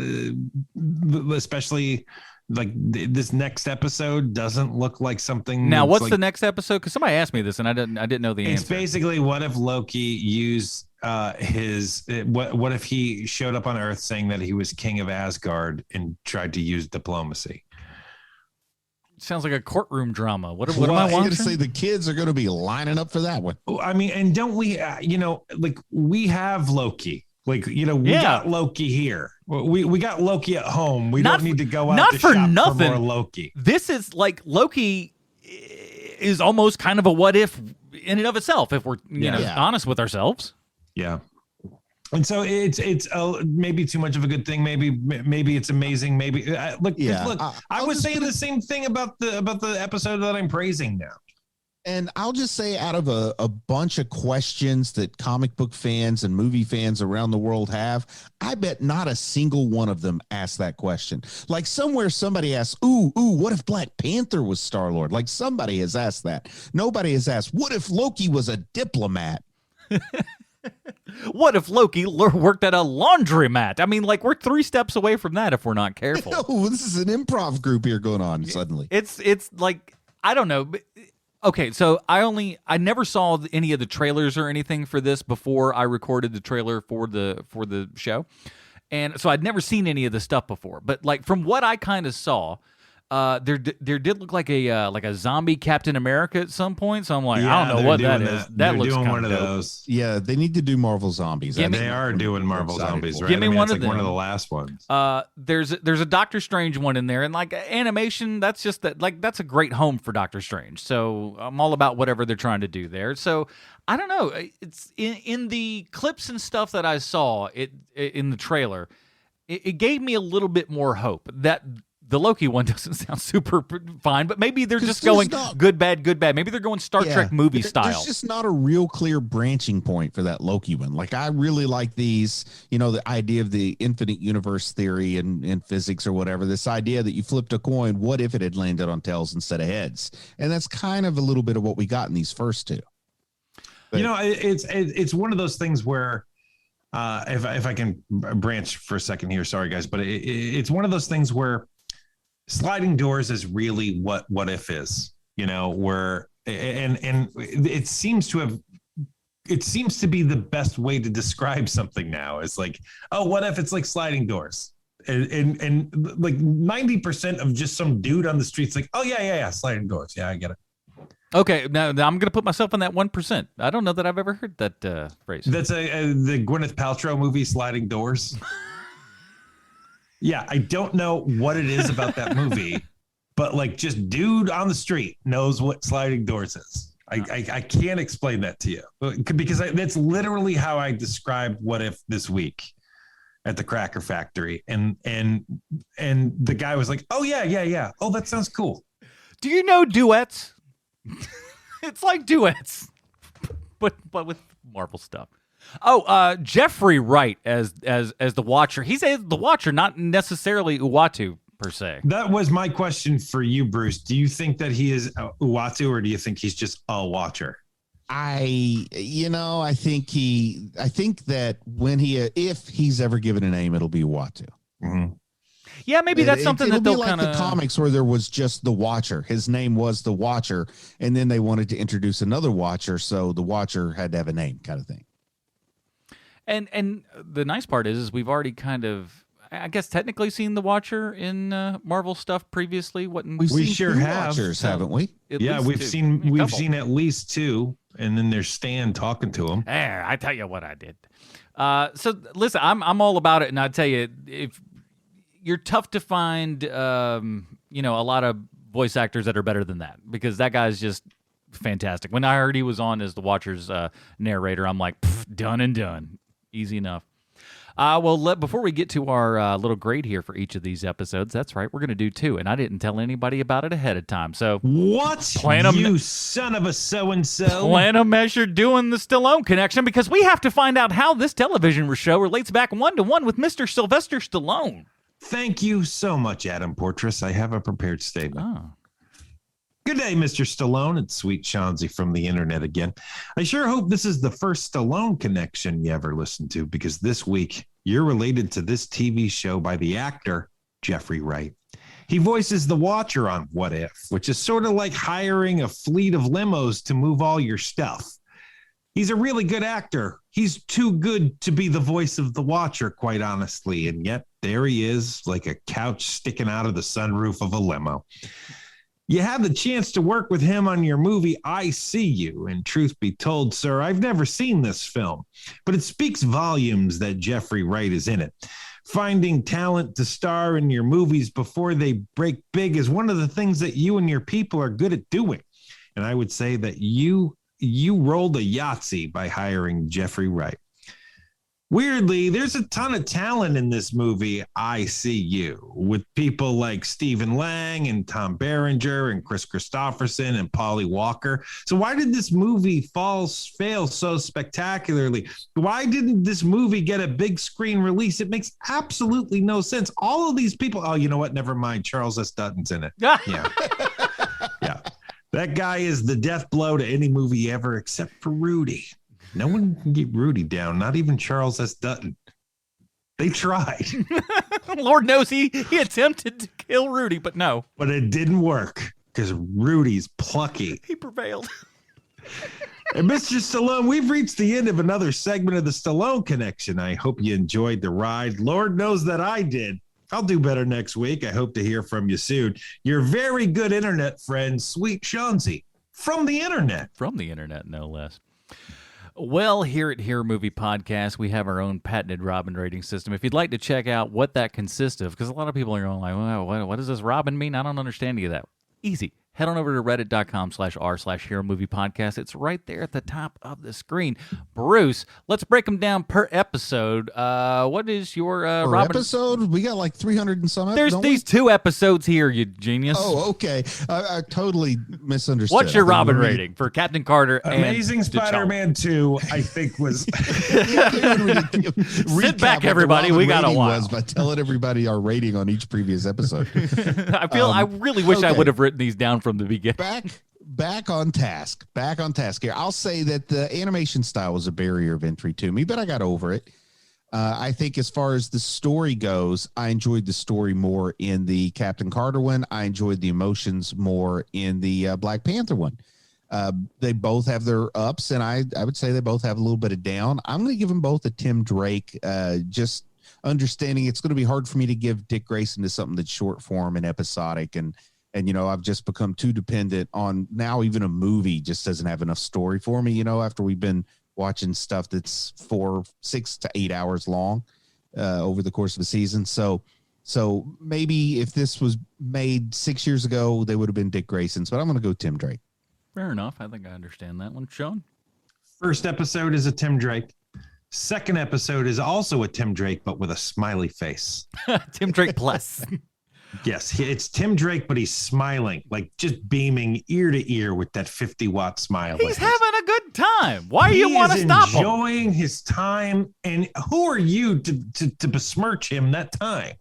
especially like this next episode doesn't look like something.
Now, what's
like,
the next episode? Because somebody asked me this, and I didn't know the answer.
It's basically, what if Loki used what if he showed up on Earth saying that he was king of Asgard and tried to use diplomacy?
Sounds like a courtroom drama. What am I
I'm
watching?
going to say the kids are going to be lining up for that one.
I mean, and don't we, you know, like, we have Loki. Like, you know, we got Loki here. We got Loki at home. We don't need to go out to shop for more Loki.
This is like, Loki is almost kind of a what if in and of itself, if we're you know honest with ourselves.
Yeah. And so it's maybe too much of a good thing. Maybe it's amazing. Maybe look. I was saying the same thing about the episode that I'm praising now.
And I'll just say, out of a bunch of questions that comic book fans and movie fans around the world have, I bet not a single one of them asked that question. Like, somewhere somebody asked, ooh, what if Black Panther was Star-Lord? Like, somebody has asked that. Nobody has asked, what if Loki was a diplomat?
What if Loki worked at a laundromat? I mean, like, we're 3 steps away from that if we're not careful.
No, this is an improv group here going on suddenly.
It's like, I don't know. Okay, so I never saw any of the trailers or anything for this before I recorded the trailer for the show. And so I'd never seen any of the stuff before. But like, from what I kind of saw, there did look like a zombie Captain America at some point. So I'm like, I don't know what that is. That looks
doing one
of
of those.
Yeah, they need to do Marvel Zombies.
They are doing Marvel Zombies, right?
Give me one
it's
of
like
them.
one of the last ones.
There's a Doctor Strange one in there, and like animation, that's a great home for Doctor Strange. So I'm all about whatever they're trying to do there. So I don't know. It's in the clips and stuff that I saw in the trailer. It gave me a little bit more hope that the Loki one doesn't sound super fine, but maybe they're just going good, bad. Maybe they're going Star Trek movie style.
There's just not a real clear branching point for that Loki one. Like, I really like these, you know, the idea of the infinite universe theory in physics or whatever, this idea that you flipped a coin, what if it had landed on tails instead of heads? And that's kind of a little bit of what we got in these first 2. But,
you know, it's one of those things where, if I can branch for a second here, sorry guys, but it's one of those things where sliding doors is really what if is, you know, where and it seems to be the best way to describe something now. It's like, oh, what if it's like sliding doors, and like 90% of just some dude on the streets like, oh yeah, sliding doors, yeah, I get it.
Okay, now I'm gonna put myself in that 1%. I don't know that I've ever heard that phrase.
That's the Gwyneth Paltrow movie, Sliding Doors. Yeah, I don't know what it is about that movie, but like, just dude on the street knows what sliding doors is. I can't explain that to you, because that's literally how I described What If this week at the Cracker Factory, and the guy was like, oh yeah, oh, that sounds cool.
Do you know duets? It's like duets, but with Marvel stuff. Oh, Jeffrey Wright as the Watcher. He's the Watcher, not necessarily Uatu per se.
That was my question for you, Bruce. Do you think that he is Uatu, or do you think he's just a Watcher?
I think that if he's ever given a name, it'll be Uatu.
Mm-hmm.
Yeah, maybe that's something that they'll kind of
the comics where there was just the Watcher. His name was the Watcher, and then they wanted to introduce another Watcher, so the Watcher had to have a name, kind of thing.
And the nice part is we've already kind of, I guess, technically seen the Watcher in Marvel stuff previously.
We sure have,
Watchers, haven't we?
Yeah, we've seen at least 2, and then there's Stan talking to him.
I tell you what I did. So listen, I'm all about it, and I tell you, if you're tough to find, a lot of voice actors that are better than that, because that guy's just fantastic. When I heard he was on as the Watcher's narrator, I'm like, done and done. Easy enough. Before we get to our little grade here for each of these episodes, that's right, we're going to do 2, and I didn't tell anybody about it ahead of time. So
what? You son of a so-and-so.
Plan a measure doing the Stallone connection, because we have to find out how this television show relates back 1-to-1 with Mr. Sylvester Stallone.
Thank you so much, Adam Portress. I have a prepared statement.
Oh.
Good day, Mr. Stallone. It's Sweet Chauncey from the internet again. I sure hope this is the first Stallone connection you ever listened to, because this week you're related to this TV show by the actor Jeffrey Wright. He voices the Watcher on What If, which is sort of like hiring a fleet of limos to move all your stuff. He's a really good actor. He's too good to be the voice of the Watcher, quite honestly. And yet there he is, like a couch sticking out of the sunroof of a limo. You had the chance to work with him on your movie, I See You. And truth be told, sir, I've never seen this film, but it speaks volumes that Jeffrey Wright is in it. Finding talent to star in your movies before they break big is one of the things that you and your people are good at doing. And I would say that you rolled a Yahtzee by hiring Jeffrey Wright. Weirdly, there's a ton of talent in this movie, I See You, with people like Stephen Lang and Tom Berenger and Chris Christopherson and Polly Walker. So why did this movie fail so spectacularly? Why didn't this movie get a big screen release? It makes absolutely no sense. All of these people, oh, you know what? Never mind. Charles S. Dutton's in it. Yeah. Yeah. That guy is the death blow to any movie ever, except for Rudy. No one can get Rudy down, not even Charles S. Dutton. They tried.
Lord knows he attempted to kill Rudy, but no.
But it didn't work because Rudy's plucky.
He prevailed.
And Mr. Stallone, we've reached the end of another segment of the Stallone Connection. I hope you enjoyed the ride. Lord knows that I did. I'll do better next week. I hope to hear from you soon. Your very good internet friend, Sweet Chauncey, from the internet.
From the internet, no less. Well, here at Hero Movie Podcast, we have our own patented Robin rating system. If you'd like to check out what that consists of, because a lot of people are going like, well, what does this Robin mean? I don't understand any of that. Easy. Head on over to reddit.com/r/Hero Movie Podcast. It's right there at the top of the screen. Bruce, let's break them down per episode. What is your Robin
episode? We got like 300 and some.
There's these 2 episodes here, you genius.
Oh, okay. I totally misunderstood.
What's your Robin rating for Captain Carter
Amazing
and
Spider-Man 2, I think was...
Sit back, everybody. We got a while.
Was by telling everybody our rating on each previous episode.
I really wish I would have written these down from the beginning.
Back on task here. I'll say that the animation style was a barrier of entry to me, but I got over it. I think as far as the story goes, I enjoyed the story more in the Captain Carter one. I enjoyed the emotions more in the Black Panther one. They both have their ups, and I would say they both have a little bit of down. I'm going to give them both a Tim Drake, just understanding it's going to be hard for me to give Dick Grayson to something that's short form and episodic, and I've just become too dependent on now. Even a movie just doesn't have enough story for me, after we've been watching stuff that's 6 to 8 hours long over the course of a season. So maybe if this was made 6 years ago, they would have been Dick Grayson's, but I'm going to go Tim Drake.
Fair enough. I think I understand that one. Sean?
First episode is a Tim Drake. Second episode is also a Tim Drake, but with a smiley face.
Tim Drake plus.
Yes, it's Tim Drake, but he's smiling, like just beaming ear to ear with that 50-watt smile.
He's having a good time. Why do you want to stop him?
He's enjoying his time, and who are you to besmirch him that time?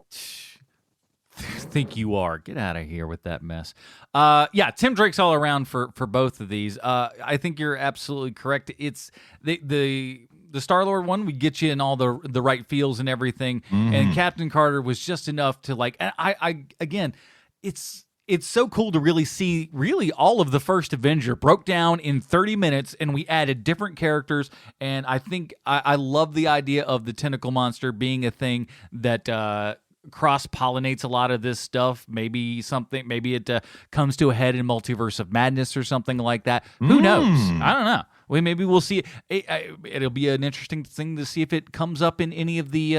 Think you are. Get out of here with that mess. Yeah, Tim Drake's all around for both of these. I think you're absolutely correct. It's the Star-Lord one would get you in all the right feels and everything, and Captain Carter was just enough to like. I again, it's so cool to really see all of the first Avenger broke down in 30 minutes, and we added different characters. And I think I love the idea of the tentacle monster being a thing that cross-pollinates a lot of this stuff. Maybe it comes to a head in Multiverse of Madness or something like that. Who knows? I don't know. Maybe we'll see. It'll be an interesting thing to see if it comes up in any of the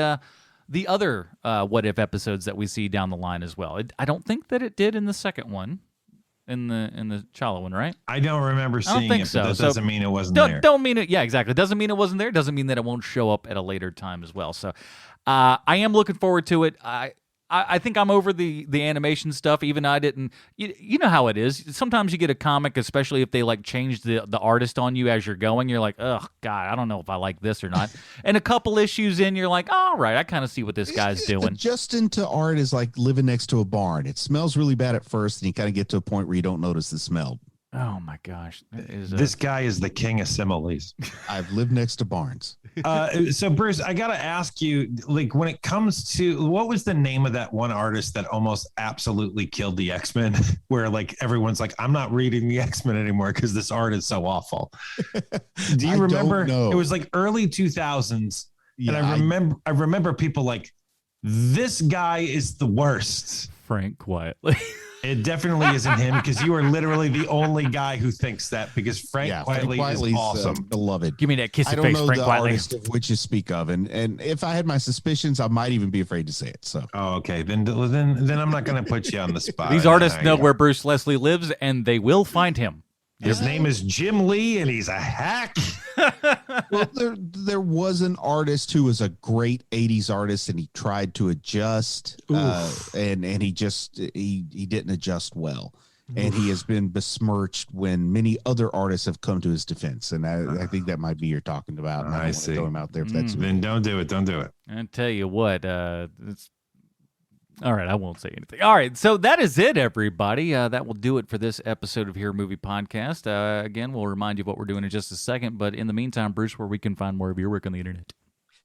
other What If episodes that we see down the line as well. I don't think that it did in the second one, in the Chala one, right?
I don't remember seeing it,
so.
But that doesn't mean it wasn't there.
Don't mean it. Yeah, exactly. Doesn't mean it wasn't there. Doesn't mean that it won't show up at a later time as well. So I am looking forward to it. I I think I'm over the animation stuff. Even I didn't. You know how it is. Sometimes you get a comic, especially if they like change the artist on you as you're going. You're like, oh God, I don't know if I like this or not. And a couple issues in, you're like, all right, I kind of see what this guy's doing.
Adjusting to art is like living next to a barn. It smells really bad at first, and you kind of get to a point where you don't notice the smell.
Oh my gosh,
this guy is the king of similes.
I've lived next to barns.
So Bruce, I gotta ask you, like, when it comes to what was the name of that one artist that almost absolutely killed the X-Men, where like everyone's like, I'm not reading the X-Men anymore because this art is so awful. Do you remember? It was like early 2000s, and I remember people like, this guy is the worst.
Frank Quietly.
It definitely isn't him, because you are literally the only guy who thinks that, because Frank Quietly is awesome.
Beloved.
Give me that kissy face,
Frank Quietly. I don't know the
Quietly.
artist of which you speak of, and if I had my suspicions, I might even be afraid to say it. So,
okay, then I'm not going to put you on the spot.
These artists know where Bruce Leslie lives, and they will find him.
His name is Jim Lee, and he's a hack.
Well, there was an artist who was a great 80s artist, and he tried to adjust, and he didn't adjust well. And he has been besmirched when many other artists have come to his defense. And I think that might be you're talking about. And I don't want to throw him out there if that's
then don't do it. Don't do it.
I tell you what, it's all right. I won't say anything. All right. So that is it, everybody. That will do it for this episode of Hero Movie Podcast. Again, we'll remind you of what we're doing in just a second. But in the meantime, Bruce, where we can find more of your work on the internet.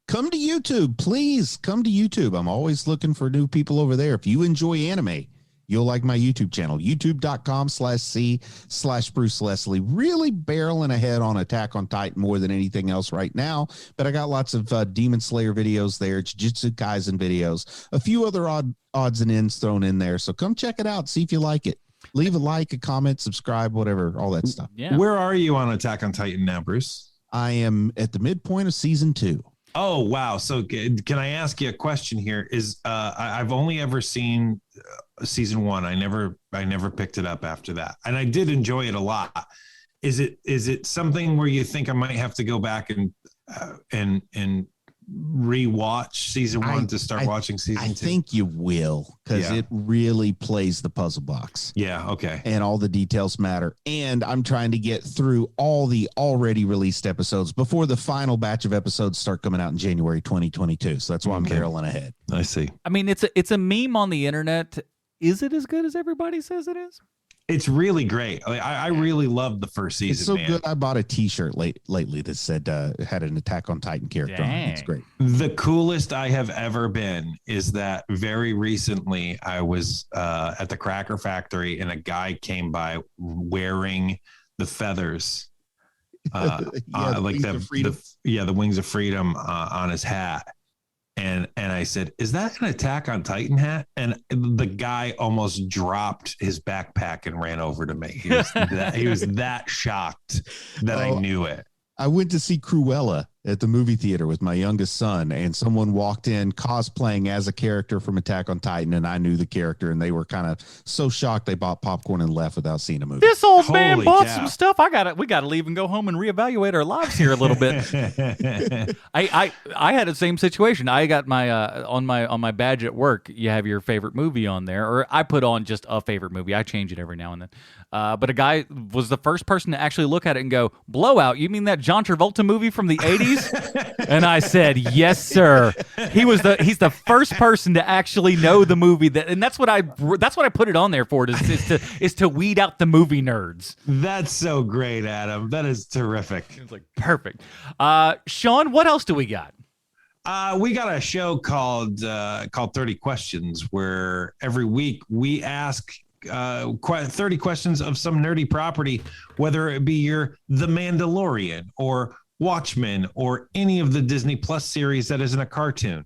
Come to YouTube. Please come to YouTube. I'm always looking for new people over there. If you enjoy anime, you'll like my YouTube channel, youtube.com/C/Bruce Leslie. Really barreling ahead on Attack on Titan more than anything else right now. But I got lots of Demon Slayer videos there, Jujutsu Kaisen videos, a few other odds and ends thrown in there. So come check it out. See if you like it. Leave a like, a comment, subscribe, whatever, all that stuff.
Yeah.
Where are you on Attack on Titan now, Bruce?
I am at the midpoint of season 2.
Oh, wow. So can I ask you a question here? I've only ever seen season 1. I never picked it up after that. And I did enjoy it a lot. Is it something where you think I might have to go back and rewatch season 1 to start watching season 2?
I think you will, because it really plays the puzzle box.
Yeah. Okay.
And all the details matter. And I'm trying to get through all the already released episodes before the final batch of episodes start coming out in January 2022. So that's why I'm barreling ahead.
I see.
I mean, it's a meme on the internet. Is it as good as everybody says it is?
It's really great. I really loved the first season.
It's so good. I bought a T-shirt lately that said had an Attack on Titan character on it. It's great.
The coolest I have ever been is that very recently I was at the Cracker Factory, and a guy came by wearing the feathers,
the
wings of freedom on his hat. And I said, is that an Attack on Titan hat? And the guy almost dropped his backpack and ran over to me. He was that shocked that I knew it.
I went to see Cruella at the movie theater with my youngest son, and someone walked in cosplaying as a character from Attack on Titan, and I knew the character, and they were kind of so shocked they bought popcorn and left without seeing a movie.
This old man bought some stuff. We gotta leave and go home and reevaluate our lives here a little bit. I had the same situation. I got my on my badge at work, you have your favorite movie on there, or I put on just a favorite movie. I change it every now and then. But a guy was the first person to actually look at it and go, "Blowout? You mean that John Travolta movie from the 80s?" And I said, "Yes, sir." He's the first person to actually know the movie and that's what I put it on there for, is to weed out the movie nerds.
That's so great, Adam. That is terrific.
It's like perfect. Sean, what else do we got?
We got a show called 30 Questions, where every week we ask 30 questions of some nerdy property, whether it be The Mandalorian or Watchmen or any of the Disney Plus series that isn't a cartoon.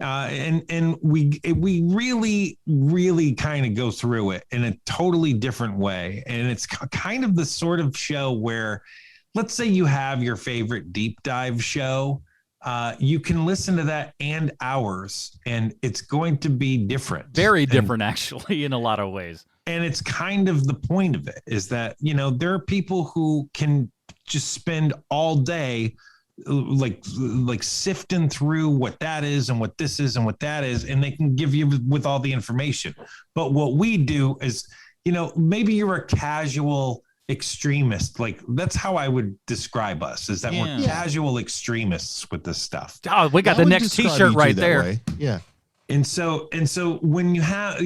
And we really, really kind of go through it in a totally different way. And it's kind of the sort of show where, let's say you have your favorite deep dive show, you can listen to that and ours, and it's going to be different.
Very different, actually, in a lot of ways.
And it's kind of the point of it, is that, there are people who can just spend all day like sifting through what that is and what this is and what that is, and they can give you with all the information. But what we do is, maybe you're a casual extremist. Like, that's how I would describe us, is that we're casual extremists with this stuff.
Oh, we got the next t-shirt right there.
Way. Yeah.
And so when you have,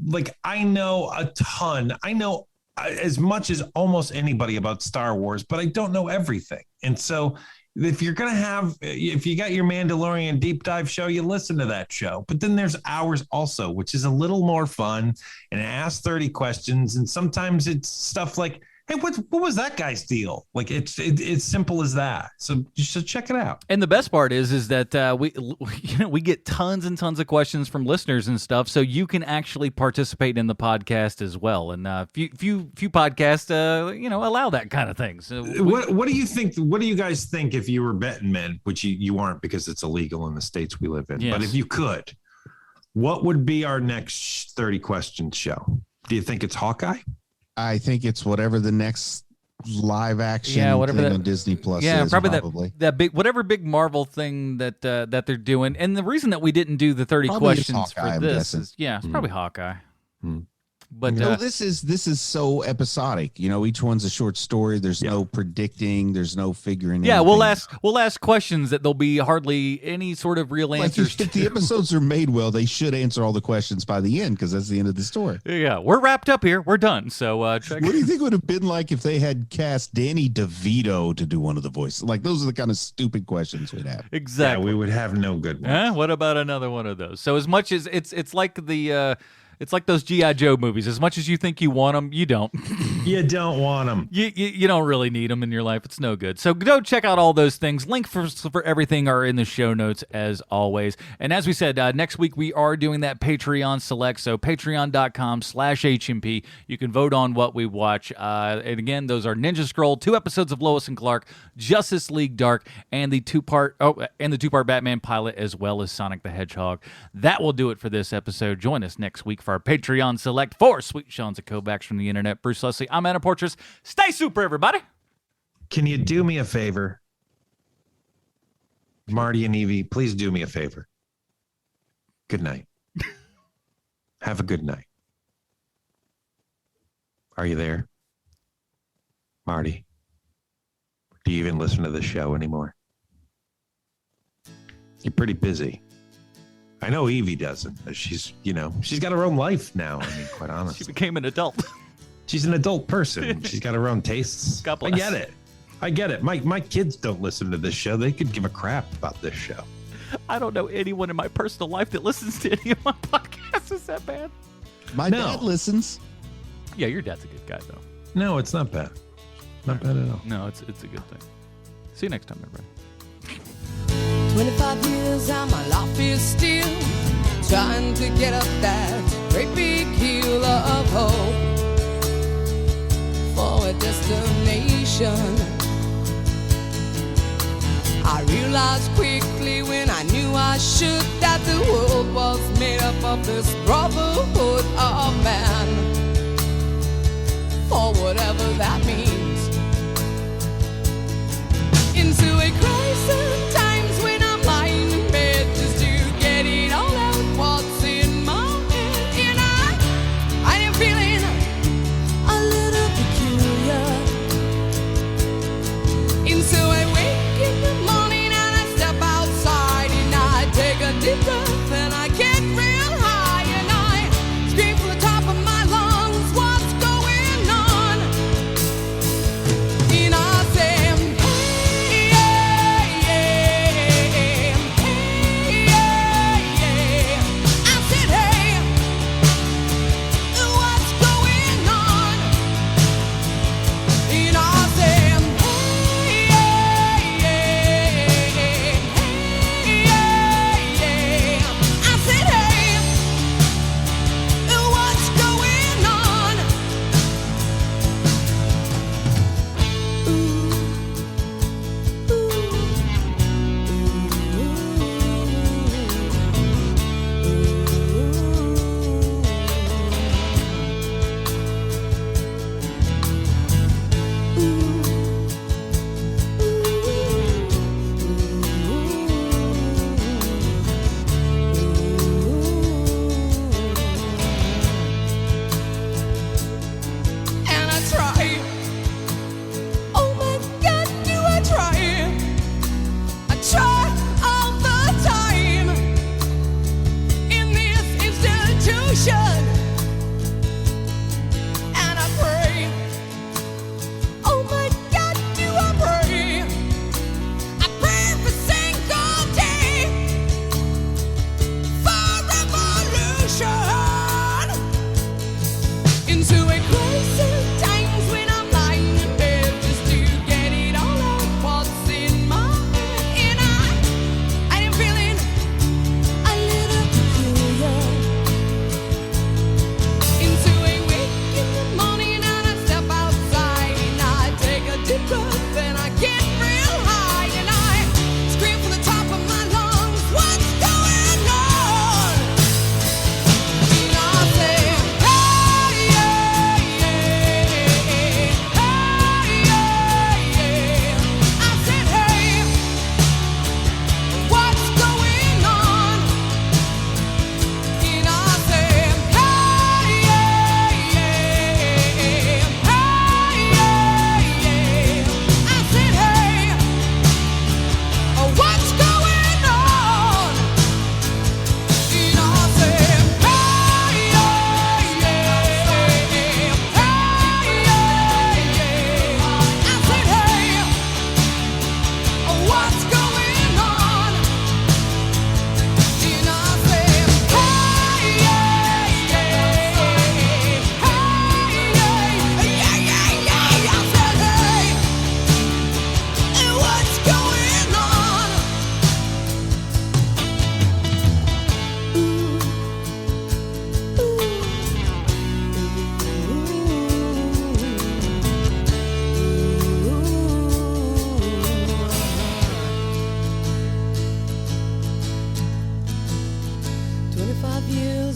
like, I know a ton, I know as much as almost anybody about Star Wars, but I don't know everything. And so if you got your Mandalorian deep dive show, you listen to that show. But then there's ours also, which is a little more fun, and it asks 30 questions. And sometimes it's stuff like, hey, what was that guy's deal? Like, it's simple as that. So you should check it out.
And the best part is that we get tons and tons of questions from listeners and stuff, so you can actually participate in the podcast as well. And few podcasts, allow that kind of thing. So
what do you think? What do you guys think if you were betting men, which you aren't because it's illegal in the states we live in?
Yes.
But if you could, what would be our next 30 questions show? Do you think it's Hawkeye?
I think it's whatever the next live action
whatever
thing
that,
on Disney Plus is.
Probably that big, whatever big Marvel thing that they're doing. And the reason that we didn't do the 30
probably
questions
Hawkeye,
for this is, it's probably Hawkeye. But
this is so episodic. Each one's a short story. There's no predicting. There's no figuring.
Yeah,
anything.
we'll ask questions that there'll be hardly any sort of real answers.
If the episodes are made well, they should answer all the questions by the end, because that's the end of the story.
Yeah, we're wrapped up here. We're done. So check.
What do you think would have been like if they had cast Danny DeVito to do one of the voices? Like, those are the kind of stupid questions we'd have.
Exactly.
Yeah, we would have no good ones.
What about another one of those? So as much as it's like the. It's like those G.I. Joe movies. As much as you think you want them, you don't.
You don't want them.
You don't really need them in your life. It's no good. So go check out all those things. Link for everything are in the show notes, as always. And as we said, next week we are doing that Patreon select. So patreon.com/HMP. You can vote on what we watch. And again, those are Ninja Scroll, 2 episodes of Lois and Clark, Justice League Dark, and the two-part Batman pilot, as well as Sonic the Hedgehog. That will do it for this episode. Join us next week for our Patreon select for Sweet Sean's and Kovacs from the internet. Bruce Leslie, I'm Anna Portress. Stay super, everybody.
Can you do me a favor? Marty and Evie, please do me a favor. Good night. Have a good night. Are you there? Marty, do you even listen to the show anymore? You're pretty busy. I know Evie doesn't. She's got her own life now. I mean, quite honestly.
She became an adult.
She's an adult person. She's got her own tastes.
God bless.
I get it. My kids don't listen to this show. They could give a crap about this show.
I don't know anyone in my personal life that listens to any of my podcasts. Is that bad?
My dad listens.
Yeah, your dad's a good guy, though.
No, it's not bad. Not bad at all.
No, it's a good thing. See you next time, everybody.
25 years and my life is still trying to get up that great big hill of hope for a destination. I realized quickly when I knew I should that the world was made up of this brotherhood of man, for whatever that means. Into a crisis times when I'm lying in bed just to get it all out what's in my head. And I am feeling a little peculiar. And so I wake in the morning and I step outside and I take a deep breath and I get real high and I scream from the top of my lungs, what's going on?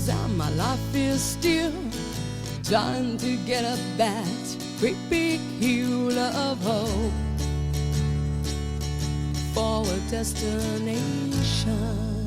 and my life is still trying to get up that great big hill of hope for a destination.